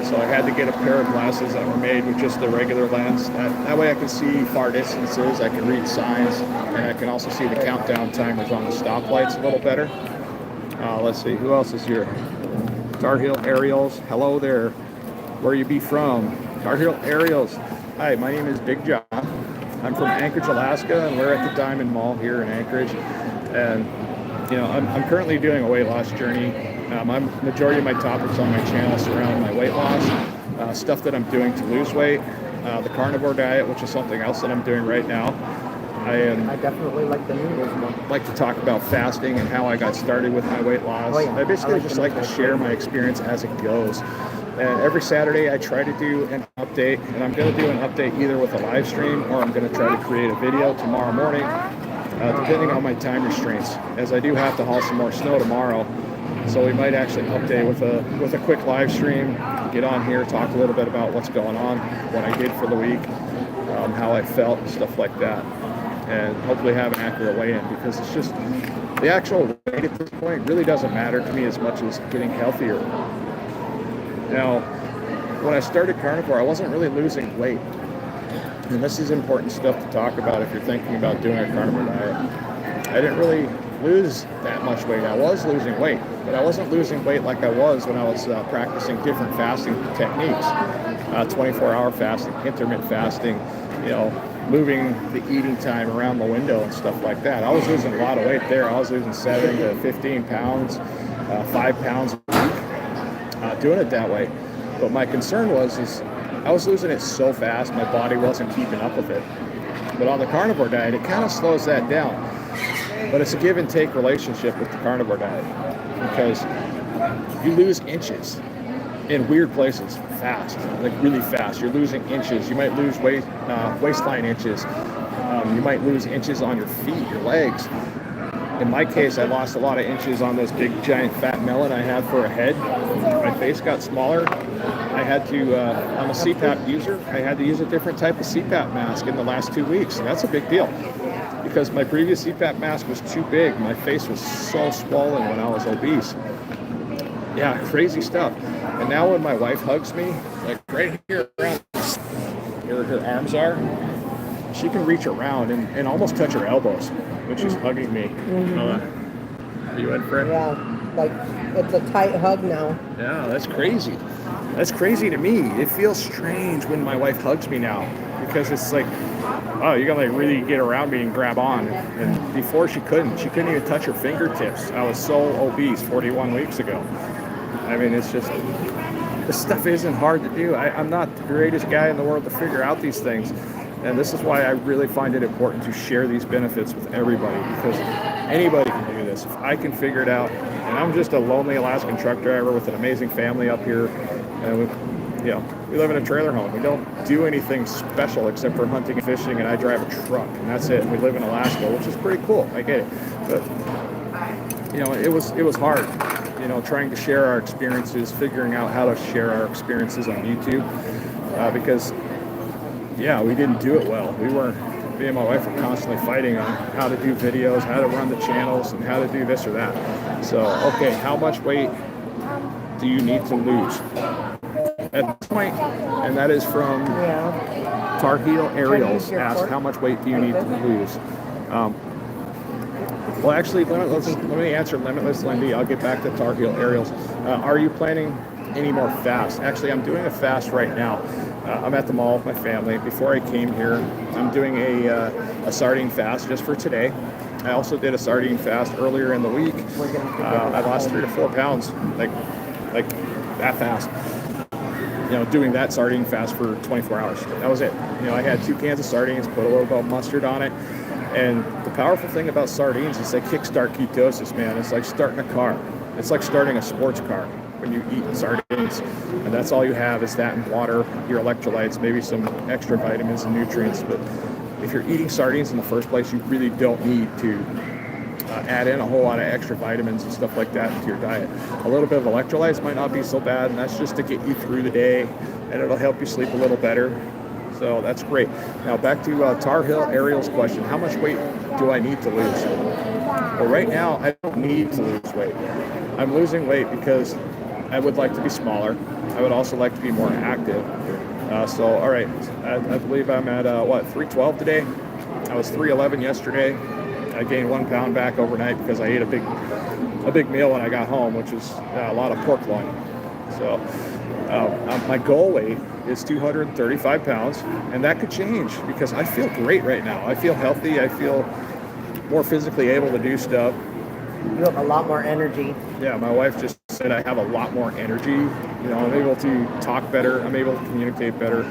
So I had to get a pair of glasses that were made with just the regular lens. That way I can see far distances, I can read signs, and I can also see the countdown timers on the stoplights a little better. Let's see, who else is here? Tar Heel Aerials, hello there. Where you be from? Tar Heel Aerials. Hi, my name is Big John. I'm from Anchorage, Alaska, and we're at the Dimond Mall here in Anchorage. And you know, I'm currently doing a weight loss journey. Majority of my topics on my channel surround my weight loss, stuff that I'm doing to lose weight, the carnivore diet, which is something else that I'm doing right now. I definitely like the noodles more. Like to talk about fasting and how I got started with my weight loss. Oh, yeah. I basically just like to share my experience as it goes. And every Saturday I try to do an update, and I'm going to do an update either with a live stream or I'm going to try to create a video tomorrow morning. Depending on my time restraints, as I do have to haul some more snow tomorrow, so we might actually update with a quick live stream, get on here, talk a little bit about what's going on, what I did for the week, how I felt, stuff like that, and hopefully have an accurate weigh-in, because it's just the actual weight at this point really doesn't matter to me as much as getting healthier. Now, when I started Carnivore, I wasn't really losing weight. And this is important stuff to talk about if you're thinking about doing a carnivore diet. I didn't really lose that much weight. I was losing weight, but I wasn't losing weight like I was when I was practicing different fasting techniques. 24-hour fasting, intermittent fasting, you know, moving the eating time around the window and stuff like that. I was losing a lot of weight there. I was losing 7 to 15 pounds, 5 pounds a week, doing it that way. But my concern is I was losing it so fast, my body wasn't keeping up with it. But on the carnivore diet, it kind of slows that down. But it's a give and take relationship with the carnivore diet, because you lose inches in weird places fast, like really fast. You're losing inches. You might lose waistline inches. You might lose inches on your feet, your legs. In my case, I lost a lot of inches on this big giant fat melon I had for a head. My face got smaller. I had to, I'm a CPAP user. I had to use a different type of CPAP mask in the last 2 weeks. And that's a big deal, because my previous CPAP mask was too big. My face was so swollen when I was obese. Yeah, crazy stuff. And now when my wife hugs me, like right here around where her arms are, she can reach around and almost touch her elbows when she's hugging me. Mm-hmm. Are you in for it? Yeah, like it's a tight hug now. Yeah, that's crazy. That's crazy to me. It feels strange when my wife hugs me now, because it's like, oh, you gotta like really get around me and grab on. And before she couldn't even touch her fingertips. I was so obese 41 weeks ago. I mean, it's just, this stuff isn't hard to do. I'm not the greatest guy in the world to figure out these things. And this is why I really find it important to share these benefits with everybody, because anybody can do this. If I can figure it out, and I'm just a lonely Alaskan truck driver with an amazing family up here, and we live in a trailer home. We don't do anything special except for hunting and fishing, and I drive a truck, and that's it. We live in Alaska, which is pretty cool. I get it, but it was hard. Trying to share our experiences, figuring out how to share our experiences on YouTube, because we didn't do it well. Me and my wife were constantly fighting on how to do videos, how to run the channels, and how to do this or that. So, okay, how much weight do you need to lose? At this point, and that is from Tar Heel Aerials, asked, how much weight do you need to lose? Well, actually, let me answer Limitless Lindy. I'll get back to Tar Heel Aerials. Are you planning any more fasts? Actually, I'm doing a fast right now. I'm at the mall with my family. Before I came here, I'm doing a sardine fast just for today. I also did a sardine fast earlier in the week. I lost 3 to 4 pounds, like that fast. Doing that sardine fast for 24 hours. That was it. I had 2 cans of sardines, put a little bit of mustard on it. And the powerful thing about sardines is they kickstart ketosis, man. It's like starting a car. It's like starting a sports car when you eat sardines. And that's all you have is that and water, your electrolytes, maybe some extra vitamins and nutrients. But if you're eating sardines in the first place, you really don't need to add in a whole lot of extra vitamins and stuff like that into your diet. A little bit of electrolytes might not be so bad, and that's just to get you through the day, and it'll help you sleep a little better. So that's great. Now back to Tar Heel Ariel's question. How much weight do I need to lose? Well, right now, I don't need to lose weight. I'm losing weight because I would like to be smaller. I would also like to be more active. All right, I believe I'm at, 312 today. I was 311 yesterday. I gained 1 pound back overnight because I ate a big meal when I got home, which was a lot of pork loin. So my goal weight is 235 pounds, and that could change because I feel great right now. I feel healthy. I feel more physically able to do stuff. You have a lot more energy. Yeah, my wife just said I have a lot more energy. I'm able to talk better. I'm able to communicate better.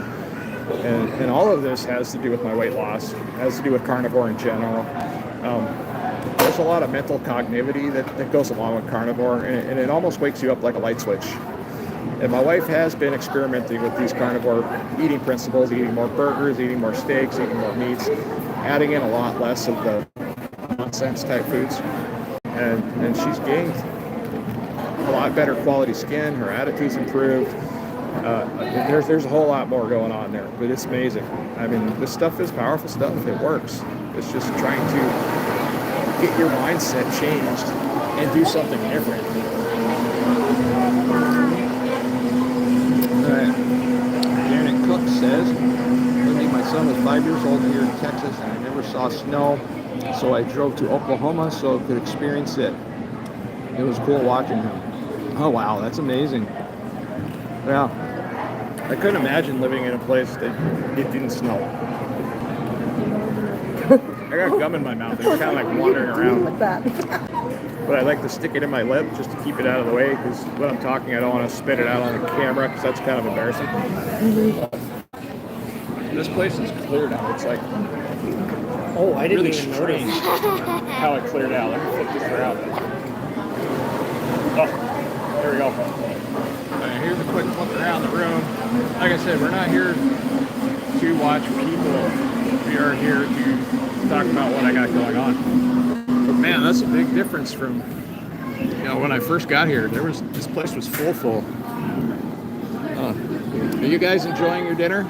And all of this has to do with my weight loss. It has to do with carnivore in general. There's a lot of mental cognitivity that goes along with carnivore, and it almost wakes you up like a light switch. And my wife has been experimenting with these carnivore eating principles, eating more burgers, eating more steaks, eating more meats, adding in a lot less of the nonsense type foods. And she's gained a lot better quality skin. Her attitude's improved. There's a whole lot more going on there, but it's amazing. I mean, this stuff is powerful stuff. It works. It's just trying to get your mindset changed and do something different. All right. Janet Cook says, Lindy, my son was 5 years old here in Texas, and I never saw snow, so I drove to Oklahoma so I could experience it. It was cool watching him. Oh, wow, that's amazing. Yeah. I couldn't imagine living in a place that it didn't snow. I got gum in my mouth. It's kind of like wandering around. Like that. But I like to stick it in my lip just to keep it out of the way, because when I'm talking, I don't want to spit it out on the camera, because that's kind of embarrassing. This place is cleared out. It's like I didn't really even strange notice. how it cleared out. Let me flip this around. Oh, there we go. All right, here's a quick look around the room. Like I said, we're not here to watch people. We are here to talk about what I got going on. But man, that's a big difference from when I first got here. This place was full. Are you guys enjoying your dinner?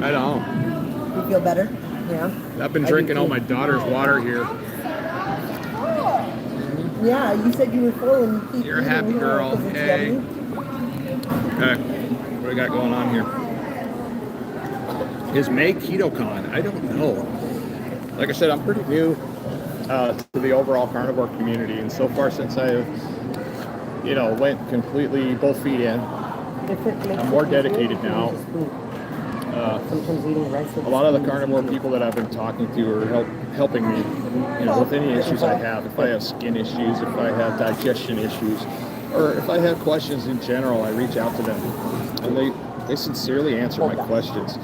I don't know. You feel better? Yeah. I've been drinking all my daughter's water here. Yeah, you said you were full and you keep You're a happy girl. Hey. Okay, what do we got going on here? Is May KetoCon? I don't know. Like I said, I'm pretty new to the overall carnivore community, and so far since I, went completely both feet in, I'm more dedicated now. A lot of the carnivore people that I've been talking to are helping me, with any issues I have. If I have skin issues, if I have digestion issues, or if I have questions in general, I reach out to them, and they sincerely answer my questions.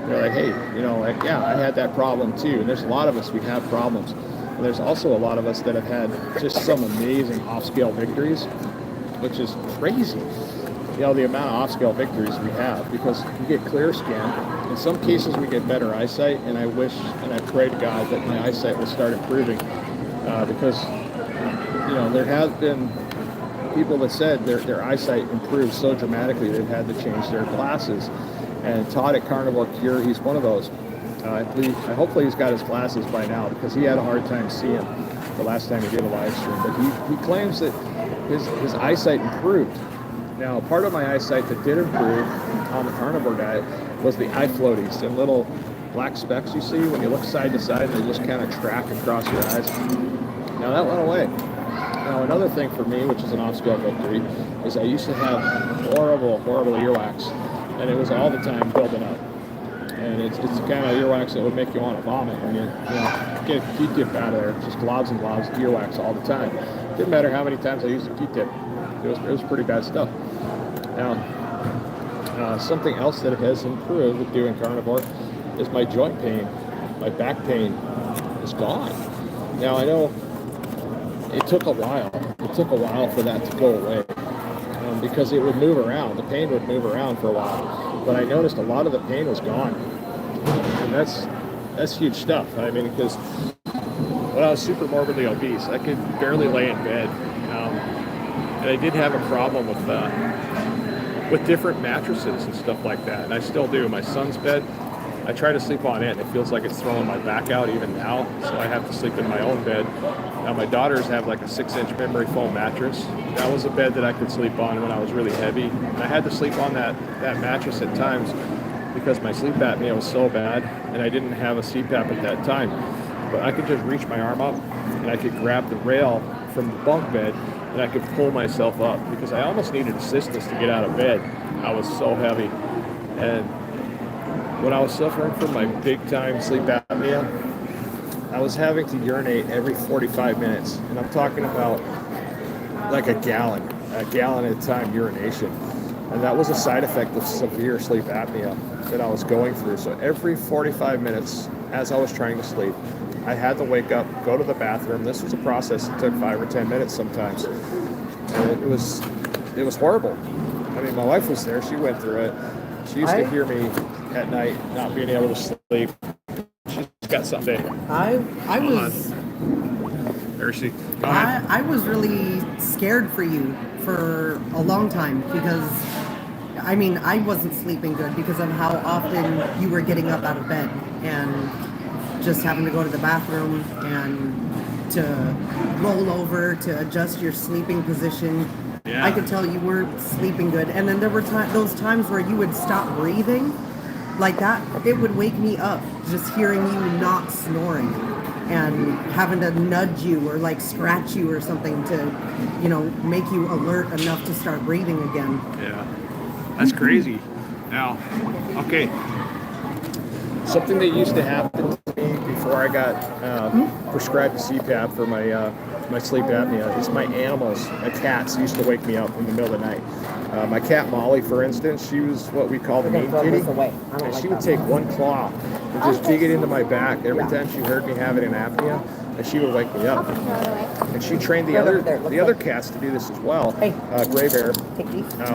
They're like, hey, I had that problem too. And there's a lot of us, we have problems. And there's also a lot of us that have had just some amazing off-scale victories, which is crazy. The amount of off-scale victories we have, because we get clear skin. In some cases, we get better eyesight, and I wish and I pray to God that my eyesight will start improving, because there have been people that said their eyesight improved so dramatically they've had to change their glasses. And Todd at Carnivore Cure, he's one of those. Hopefully he's got his glasses by now, because he had a hard time seeing the last time he did a live stream. But he claims that his eyesight improved. Now, part of my eyesight that did improve on the carnivore diet was the eye floaties, and little black specks you see when you look side to side, they just kind of track across your eyes. Now that went away. Now another thing for me, which is an off-scale victory, is I used to have horrible earwax, and it was all the time building up. And it's the kind of earwax that would make you want to vomit when you get a Q-tip out of there. It's just globs and globs of earwax all the time. Didn't matter how many times I used a Q-tip. It was pretty bad stuff. Now, something else that has improved with doing carnivore is my joint pain. My back pain is gone. Now, I know it took a while. It took a while for that to go away because it would move around. The pain would move around for a while. But I noticed a lot of the pain was gone. And that's huge stuff. I mean, because when I was super morbidly obese, I could barely lay in bed. And I did have a problem with different mattresses and stuff like that. And I still do. My son's bed, I try to sleep on it, and it feels like it's throwing my back out even now. So I have to sleep in my own bed. Now, my daughters have like a 6-inch memory foam mattress. That was a bed that I could sleep on when I was really heavy. And I had to sleep on that mattress at times because my sleep apnea was so bad, and I didn't have a CPAP at that time. But I could just reach my arm up, and I could grab the rail from the bunk bed, and I could pull myself up because I almost needed assistance to get out of bed. I was so heavy. And when I was suffering from my big-time sleep apnea, I was having to urinate every 45 minutes. And I'm talking about like a gallon at a time urination. And that was a side effect of severe sleep apnea that I was going through. So every 45 minutes, as I was trying to sleep, I had to wake up, go to the bathroom. This was a process that took 5 or 10 minutes sometimes. And it was horrible. I mean, my wife was there. She went through it. She used to hear me at night not being able to sleep. She's got something. I was... There is she. I was really scared for you for a long time because, I mean, I wasn't sleeping good because of how often you were getting up out of bed and just having to go to the bathroom and to roll over to adjust your sleeping position. Yeah. I could tell you weren't sleeping good. And then there were those times where you would stop breathing like that. It would wake me up just hearing you not snoring and having to nudge you or like scratch you or something to, make you alert enough to start breathing again. Yeah, that's crazy. Now, okay, something that used to happen to me before I got prescribed CPAP for my sleep apnea is my animals, my cats used to wake me up in the middle of the night. My cat Molly, for instance, she was what we call the mean kitty, and she would take one claw and just dig it into my back every time she heard me having an apnea, and she would wake me up. And she trained the other cats to do this as well. Gray Bear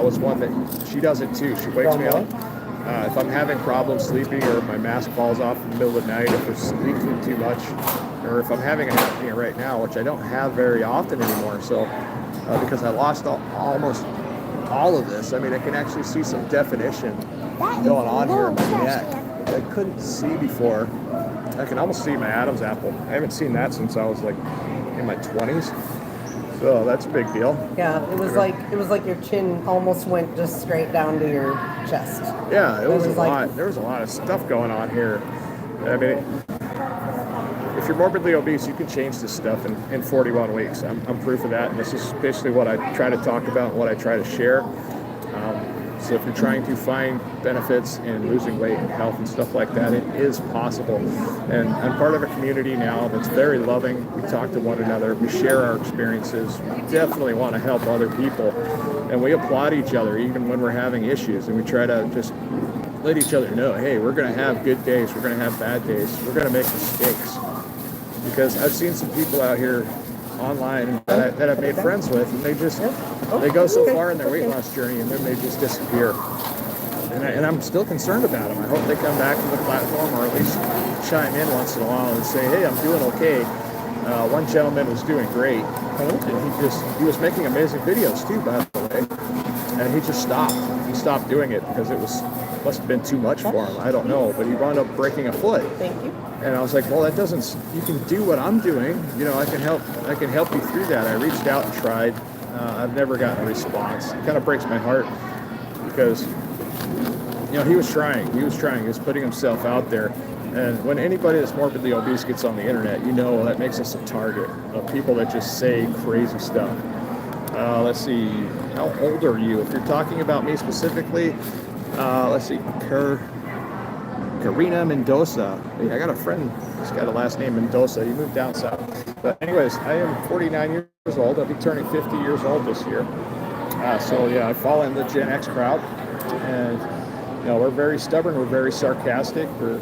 was one that she does it too. She wakes me up. If I'm having problems sleeping or my mask falls off in the middle of the night, if it's leaking too much, or if I'm having an apnea right now, which I don't have very often anymore, so because I lost almost all of this, I mean, I can actually see some definition going on here in my neck that I couldn't see before. I can almost see my Adam's apple. I haven't seen that since I was like in my 20s. So that's a big deal. Yeah, it was like your chin almost went just straight down to your chest. Yeah, it was a lot. There was a lot of stuff going on here. I mean, if you're morbidly obese, you can change this stuff in 41 weeks. I'm proof of that, and this is basically what I try to talk about and what I try to share. So if you're trying to find benefits in losing weight and health and stuff like that, it is possible. And I'm part of a community now that's very loving. We talk to one another. We share our experiences. We definitely want to help other people. And we applaud each other even when we're having issues. And we try to just let each other know, hey, we're going to have good days. We're going to have bad days. We're going to make mistakes. Because I've seen some people out here online that I've made friends with, and they go so far in their weight loss journey, and then they just disappear. And I'm still concerned about them. I hope they come back to the platform, or at least chime in once in a while and say, hey, I'm doing okay. One gentleman was doing great, and he was making amazing videos too, by the way, and he just stopped. He stopped doing it because must have been too much for him. I don't know, but he wound up breaking a foot. Thank you. And I was like, well, that doesn't, you can do what I'm doing. I can help you through that. I reached out and tried. I've never gotten a response. It kind of breaks my heart because, he was trying. He was putting himself out there. And when anybody that's morbidly obese gets on the internet, you know that makes us a target of people that just say crazy stuff. Let's see, how old are you? If you're talking about me specifically, let's see, Karina Mendoza. Hey, I got a friend that's got a last name Mendoza. He moved down south. But anyways, I am 49 years old. I'll be turning 50 years old this year. So yeah, I fall in the Gen X crowd. And you know, we're very stubborn, we're very sarcastic, we're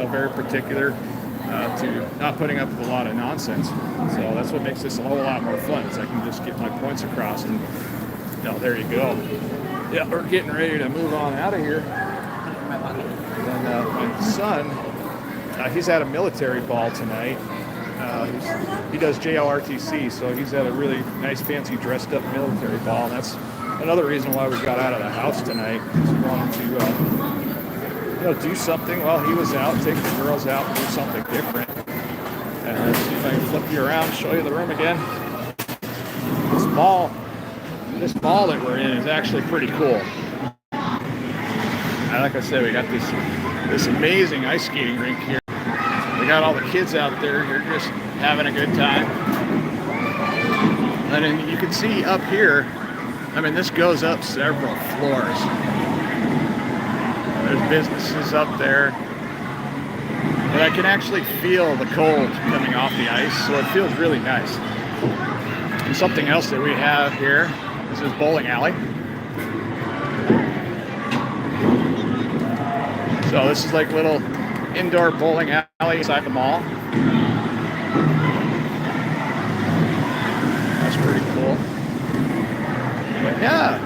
very particular to not putting up with a lot of nonsense. So that's what makes this a whole lot more fun, is I can just get my points across, and there you go. Yeah, we're getting ready to move on out of here. And my son, he's at a military ball tonight. He does JLRTC, so he's at a really nice, fancy, dressed-up military ball, and that's another reason why we got out of the house tonight. We wanted to, do something while he was out, take the girls out, and do something different. And let's see if I can flip you around, show you the room again. This ball that we're in is actually pretty cool. And like I said, we got this amazing ice skating rink here. We got all the kids out there. They're just having a good time. And then you can see up here, I mean, this goes up several floors. There's businesses up there. But I can actually feel the cold coming off the ice, so it feels really nice. And something else that we have here is this bowling alley. So this is like a little indoor bowling alley inside the mall. That's pretty cool. But yeah,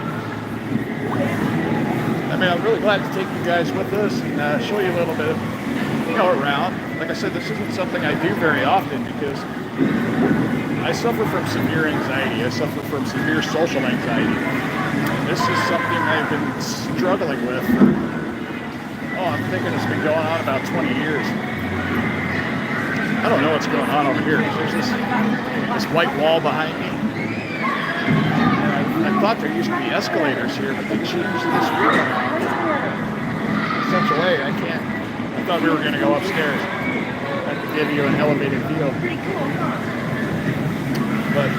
I mean, I'm really glad to take you guys with us and show you a little bit of, around. Like I said, this isn't something I do very often because I suffer from severe anxiety. I suffer from severe social anxiety. And this is something I've been struggling with for, I'm thinking it's been going on about 20 years. I don't know what's going on over here. There's this white wall behind me. I thought there used to be escalators here, but they changed this room in such a way I thought we were going to go upstairs. I could give you an elevated view. But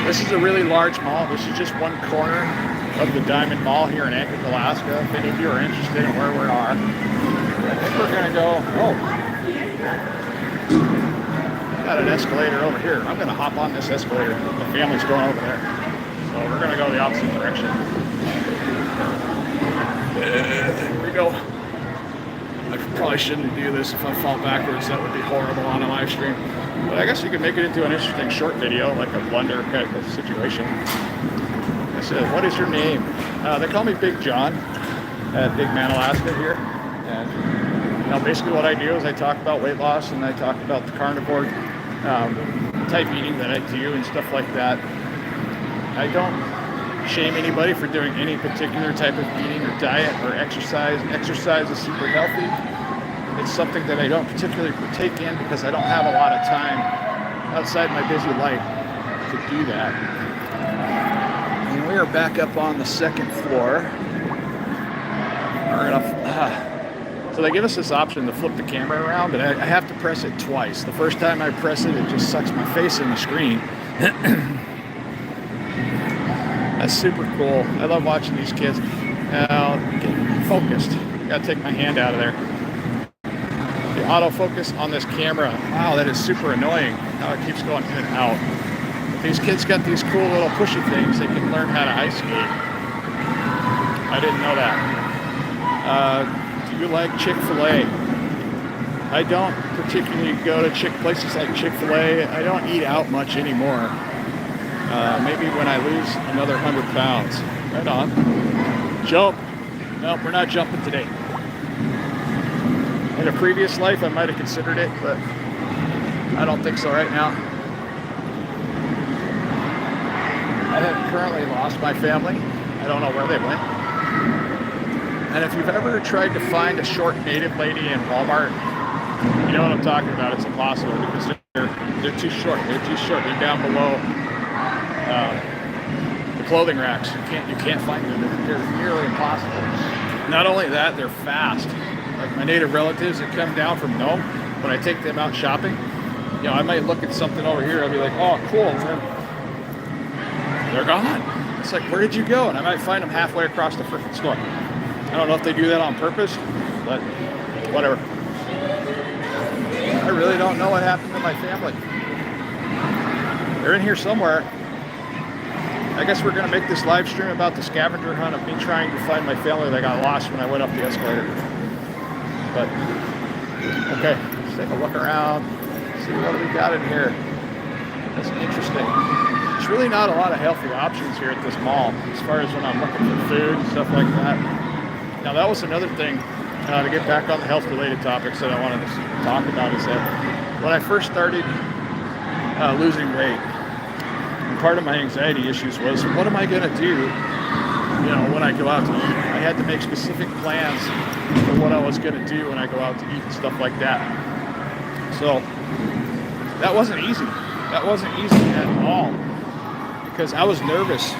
this is a really large mall. This is just one corner of the Dimond Mall here in Anchorage, Alaska. If any of you are interested in where we are, I think we're going to go, got an escalator over here. I'm going to hop on this escalator. The family's going over there. So we're going to go the opposite direction. Here we go. I probably shouldn't do this. If I fall backwards, that would be horrible on a live stream. But I guess you could make it into an interesting short video, like a Blender kind of situation. I said, what is your name? They call me Big John at Big Man, Alaska here. And basically what I do is I talk about weight loss, and I talk about the carnivore type eating that I do and stuff like that. I don't shame anybody for doing any particular type of eating or diet or exercise. Exercise is super healthy. It's something that I don't particularly partake in because I don't have a lot of time outside my busy life to do that. And we are back up on the second floor. So they give us this option to flip the camera around, but I have to press it twice. The first time I press it, it just sucks my face in the screen. That's super cool. I love watching these kids. Now, get focused. Gotta take my hand out of there. The autofocus on this camera, wow, that is super annoying. How it keeps going in and out. But these kids got these cool little pushy things. They can learn how to ice skate. I didn't know that. Do you like Chick-fil-A? I don't particularly go to places like Chick-fil-A. I don't eat out much anymore. Maybe when I lose another 100 pounds. Right on. Jump. Nope, we're not jumping today. In a previous life, I might have considered it, but I don't think so right now. I have currently lost my family. I don't know where they went. And if you've ever tried to find a short native lady in Walmart, you know what I'm talking about. It's impossible because they're too short. They're too short. They're down below the clothing racks. You can't find them. They're nearly impossible. Not only that, they're fast. like my native relatives that come down from Nome, when I take them out shopping, you know, I might look at something over here. I'll be like, oh, cool. And then they're gone. It's like, where did you go? And I might find them halfway across the freaking store. I don't know if they do that on purpose, but whatever. I really don't know what happened to my family. They're in here somewhere. I guess we're going to make this live stream about the scavenger hunt of me trying to find my family that got lost when I went up the escalator. But, okay, let's take a look around, see what we got in here. That's interesting. There's really not a lot of healthy options here at this mall as far as when I'm looking for food and stuff like that. Now, that was another thing, to get back on the health-related topics that I wanted to talk about, is that when I first started losing weight, part of my anxiety issues was, what am I going to do, you know, when I go out to eat? I had to make specific plans for what I was going to do when I go out to eat and stuff like that. So that wasn't easy. That wasn't easy at all, because I was nervous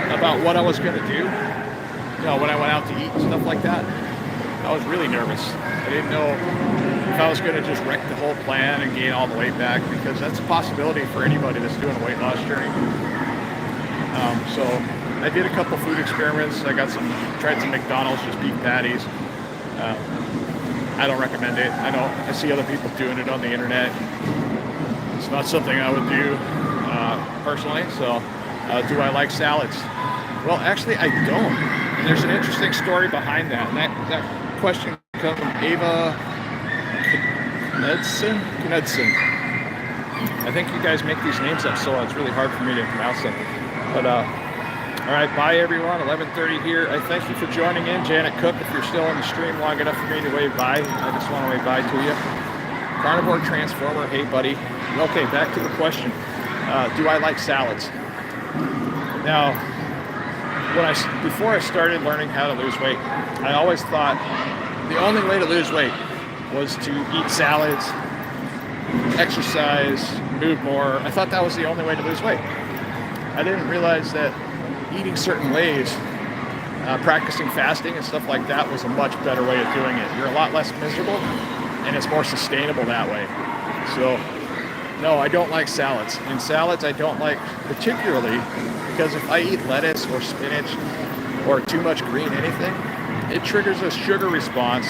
about what I was going to do, you know, when I went out to eat and stuff like that. I was really nervous. I didn't know if I was going to just wreck the whole plan and gain all the weight back, because that's a possibility for anybody that's doing a weight loss journey. So I did a couple food experiments. I tried some McDonald's just beef patties. I don't recommend it. I see other people doing it on the internet. It's not something I would do personally. So do I like salads? Well, actually I don't. And there's an interesting story behind that. And that question comes from Ava Knudsen. I think you guys make these names up, so it's really hard for me to pronounce them. But all right, bye everyone. 11:30 here. I thank you for joining in, Janet Cook. If you're still in the stream long enough for me to wave bye, I just want to wave bye to you. Carnivore Transformer, hey buddy. Okay, back to the question. Do I like salads? Now, before I started learning how to lose weight, I always thought the only way to lose weight was to eat salads, exercise, move more. I thought that was the only way to lose weight. I didn't realize that eating certain ways, practicing fasting and stuff like that, was a much better way of doing it. You're a lot less miserable, and it's more sustainable that way. So, no, I don't like salads. And salads I don't like particularly because if I eat lettuce or spinach or too much green anything, it triggers a sugar response,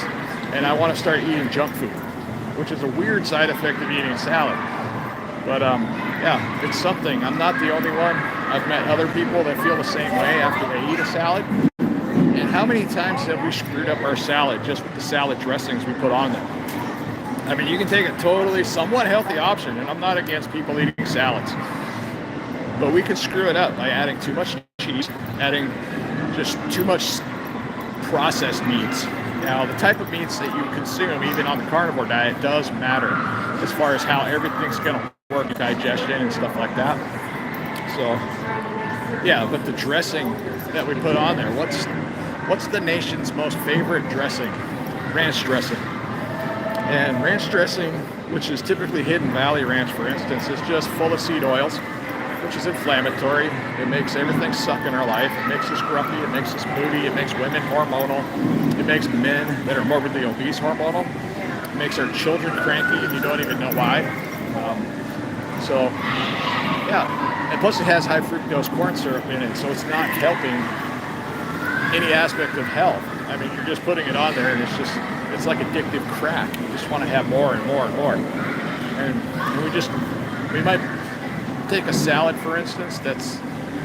and I want to start eating junk food, which is a weird side effect of eating a salad. But yeah, it's something. I'm not the only one. I've met other people that feel the same way after they eat a salad. And how many times have we screwed up our salad just with the salad dressings we put on them? I mean, you can take a totally somewhat healthy option, and I'm not against people eating salads, but we can screw it up by adding too much cheese, adding just too much processed meats. Now, the type of meats that you consume, even on the carnivore diet, does matter as far as how everything's going to work, digestion and stuff like that. So, yeah, but the dressing that we put on there, what's the nation's most favorite dressing? Ranch dressing. And ranch dressing, which is typically Hidden Valley Ranch, for instance, is just full of seed oils, which is inflammatory. It makes everything suck in our life. It makes us grumpy. It makes us moody. It makes women hormonal. It makes men that are morbidly obese hormonal. It makes our children cranky, and you don't even know why. So, yeah. And plus it has high fructose corn syrup in it, so it's not helping any aspect of health. I mean, you're just putting it on there, and it's like addictive crack. You just want to have more and more and more. And we might take a salad, for instance, that's,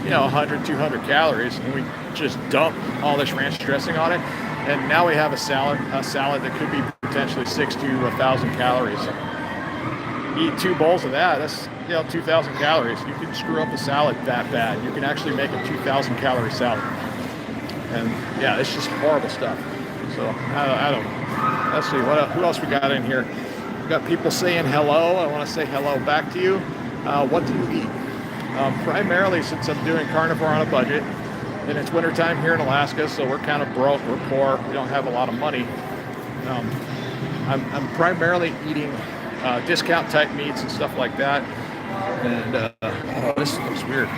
100, 200 calories, and we just dump all this ranch dressing on it, and now we have a salad that could be potentially 6 to 1,000 calories. Eat 2 bowls of that, that's 2,000 calories. You can screw up a salad that bad. You can actually make a 2,000 calorie salad. And yeah, it's just horrible stuff. So I don't know. Let's see, who else we got in here? We got people saying hello. I want to say hello back to you. What do you eat? Primarily, since I'm doing carnivore on a budget, and it's wintertime here in Alaska, so we're kind of broke, we're poor, we don't have a lot of money. I'm primarily eating discount type meats and stuff like that. And this looks weird.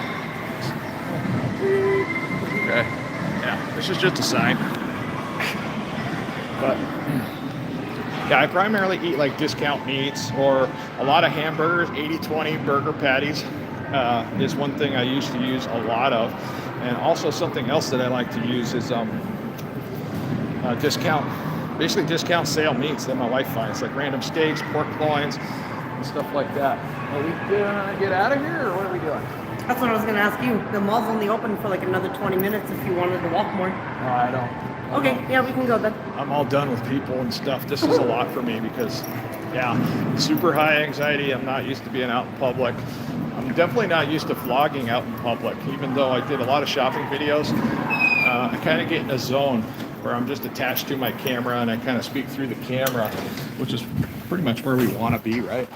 Okay, yeah, this is just a sign. But yeah, I primarily eat like discount meats or a lot of hamburgers. 80-20 burger patties is one thing I used to use a lot of. And also something else that I like to use is basically discount sale meats that my wife finds, like random steaks, pork loins, and stuff like that. Are we gonna get out of here, or what are we doing? That's what I was going to ask you. The mall's only open for like another 20 minutes if you wanted to walk more. No, I don't. Okay, yeah, we can go then. I'm all done with people and stuff. This is a lot for me because, yeah, super high anxiety. I'm not used to being out in public. I'm definitely not used to vlogging out in public, even though I did a lot of shopping videos. I kind of get in a zone where I'm just attached to my camera and I kind of speak through the camera, which is pretty much where we want to be, right?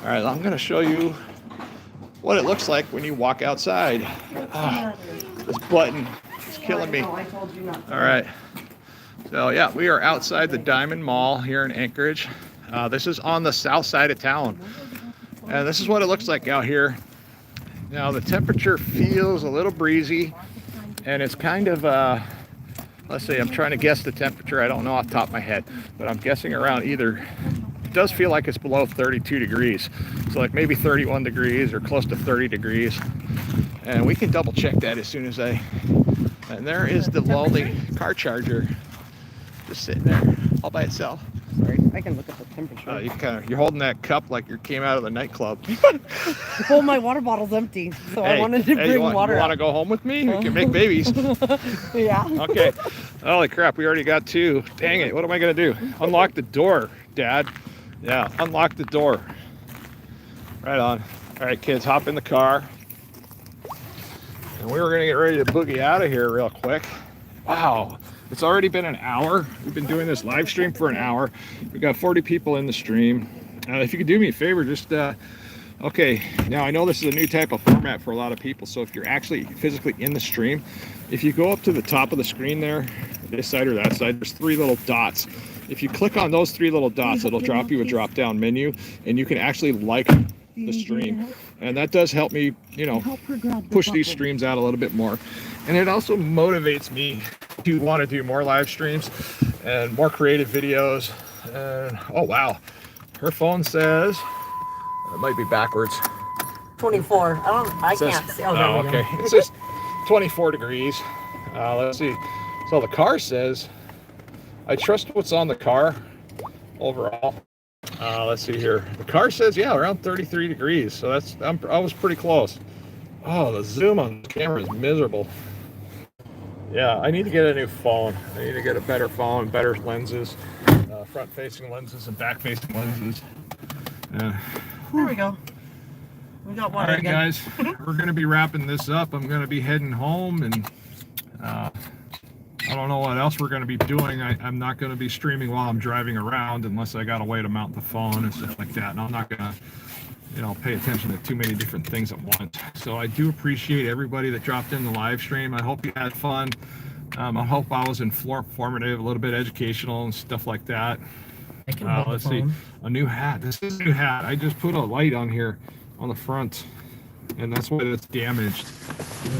All right, I'm going to show you what it looks like when you walk outside. This button is killing me. I told you not to. All right. So yeah, we are outside the Dimond Mall here in Anchorage. This is on the south side of town. And this is what it looks like out here. Now the temperature feels a little breezy and it's kind of, let's see, I'm trying to guess the temperature. I don't know off the top of my head, but I'm guessing around either, it does feel like it's below 32 degrees. So like maybe 31 degrees or close to 30 degrees. And we can double check that as soon as and there is the Lolly car charger just sitting there all by itself. Sorry, I can look at the temperature. You're holding that cup like you came out of the nightclub. Well, my water bottle's empty, so Hey, I wanted to bring water. You want to go home with me? We can make babies. Yeah. Okay. Holy crap, we already got 2. Dang it, what am I going to do? Unlock the door, Dad. Yeah, unlock the door. Right on. All right, kids, hop in the car. And we were going to get ready to boogie out of here real quick. Wow. It's already been an hour. We've been doing this live stream for an hour. We got 40 people in the stream. If you could do me a favor, just okay. Now I know this is a new type of format for a lot of people. So if you're actually physically in the stream, if you go up to the top of the screen there, this side or that side, there's 3 little dots. If you click on those 3 little dots, it'll drop you a drop-down menu, and you can actually like the stream. And that does help me, you know, push these streams out a little bit more. And it also motivates me to want to do more live streams and more creative videos. And oh wow, her phone says it might be backwards. 24. I can't see. Oh, there we go. Okay. It's just 24 degrees. Let's see. So the car says, I trust what's on the car overall. Let's see here. The car says, yeah, around 33 degrees. So I was pretty close. Oh, the zoom on the camera is miserable. Yeah, I need to get a new phone. I need to get a better phone, better lenses, front-facing lenses and back-facing lenses. There we go. We got water. All right, again. guys, we're going to be wrapping this up. I'm going to be heading home, and I don't know what else we're going to be doing. I'm not going to be streaming while I'm driving around unless I got a way to mount the phone and stuff like that. And I'm not going to, you know, pay attention to too many different things at once. So I do appreciate everybody that dropped in the live stream. I hope you had fun. I hope I was informative, a little bit educational and stuff like that. Let's see, a new hat. This is a new hat. I just put a light on here on the front, and that's why it's damaged.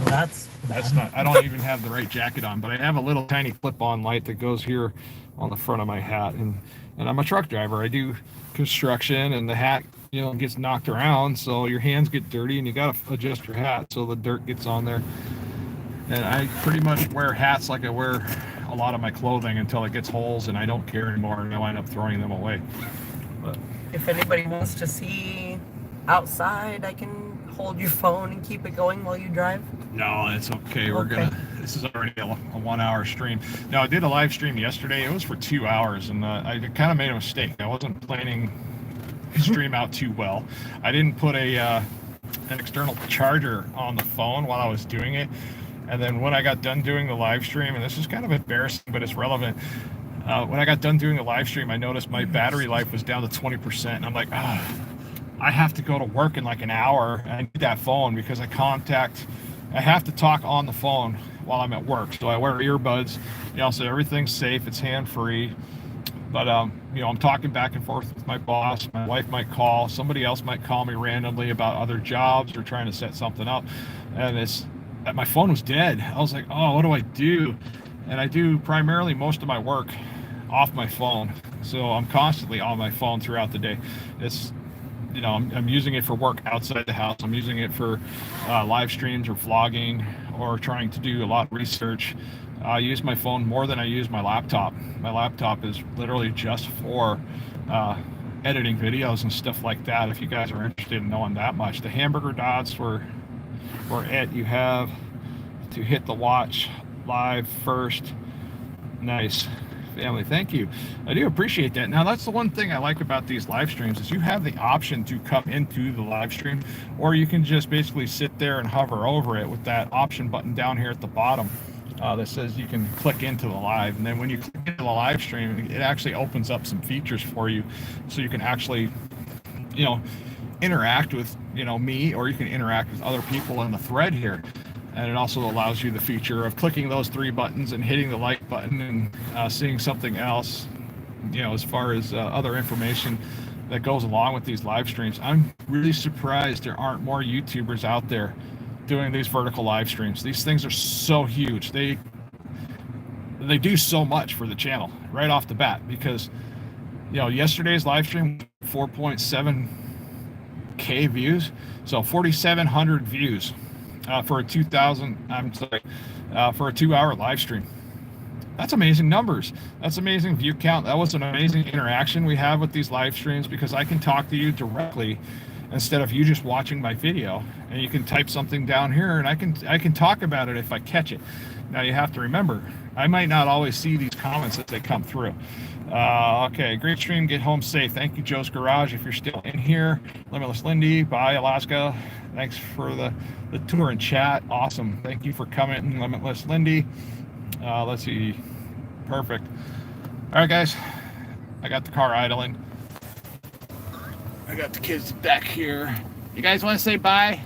That's not. I don't even have the right jacket on, but I have a little tiny clip-on light that goes here on the front of my hat. And I'm a truck driver. I do construction, and the hat, you know, gets knocked around, so your hands get dirty, and you got to adjust your hat so the dirt gets on there. And I pretty much wear hats like I wear a lot of my clothing until it gets holes, and I don't care anymore, and I wind up throwing them away. But if anybody wants to see outside, I can hold your phone and keep it going while you drive. no, it's okay. This is already a 1 hour stream. Now I did a live stream yesterday. It was for 2 hours, and I kind of made a mistake. I wasn't planning to stream out too well. I didn't put an external charger on the phone while I was doing it. And then when I got done doing the live stream, and this is kind of embarrassing, but it's relevant. When I got done doing the live stream, I noticed my battery life was down to 20%. And I'm like, I have to go to work in like an hour. And I need that phone because I have to talk on the phone while I'm at work. So I wear earbuds, you know, so everything's safe. It's hand-free. But, you know, I'm talking back and forth with my boss. My wife might call. Somebody else might call me randomly about other jobs or trying to set something up. And my phone was dead. I was like, oh, what do I do? And I do primarily most of my work off my phone. So I'm constantly on my phone throughout the day. It's, you know, I'm using it for work outside the house. I'm using it for live streams or vlogging or trying to do a lot of research. I use my phone more than I use my laptop. My laptop is literally just for editing videos and stuff like that. If you guys are interested in knowing that much, the hamburger dots were it. You have to hit the watch live first. Nice. Family, thank you. I do appreciate that. Now, that's the one thing I like about these live streams is you have the option to come into the live stream, or you can just basically sit there and hover over it with that option button down here at the bottom that says you can click into the live. And then when you click into the live stream, it actually opens up some features for you, so you can actually, you know, interact with, you know, me, or you can interact with other people in the thread here. And it also allows you the feature of clicking those 3 buttons and hitting the like button and seeing something else, you know, as far as other information that goes along with these live streams. I'm really surprised there aren't more YouTubers out there doing these vertical live streams. These things are so huge. They do so much for the channel right off the bat, because, you know, yesterday's live stream, 4.7K views, so 4,700 views. For a 2-hour live stream. That's amazing numbers. That's amazing view count. That was an amazing interaction we have with these live streams, because I can talk to you directly instead of you just watching my video, and you can type something down here and I can talk about it if I catch it. Now you have to remember, I might not always see these comments as they come through. Okay, great stream, get home safe. Thank you, Joe's Garage, if you're still in here. Limitless Lindy, bye Alaska. Thanks for the tour and chat. Awesome. Thank you for coming, Limitless Lindy. Let's see. Perfect. All right, guys. I got the car idling. I got the kids back here. You guys want to say bye?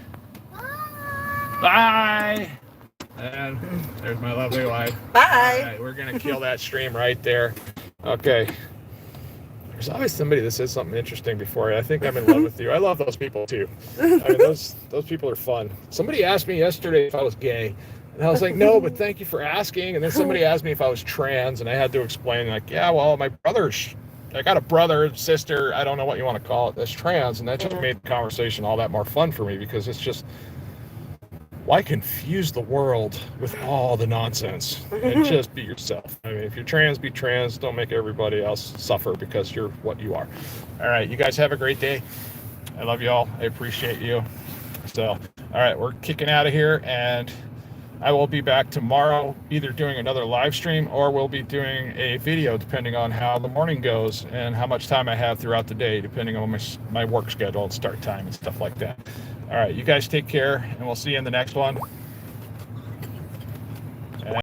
Bye. And there's my lovely wife. Bye. All right, we're going to kill that stream right there. Okay. There's always somebody that says something interesting before. I think I'm in love with you. I love those people too. I mean, those people are fun. Somebody asked me yesterday if I was gay, and I was like, no, but thank you for asking. And then somebody asked me if I was trans, and I had to explain, like, yeah, well, I got a brother, sister, I don't know what you want to call it, that's trans, and that just made the conversation all that more fun for me, because it's just, why confuse the world with all the nonsense and just be yourself? I mean, if you're trans, be trans. Don't make everybody else suffer because you're what you are. All right, you guys have a great day. I love you all. I appreciate you. So, all right, we're kicking out of here, and I will be back tomorrow, either doing another live stream or we'll be doing a video, depending on how the morning goes and how much time I have throughout the day, depending on my work schedule and start time and stuff like that. All right, you guys take care, and we'll see you in the next one.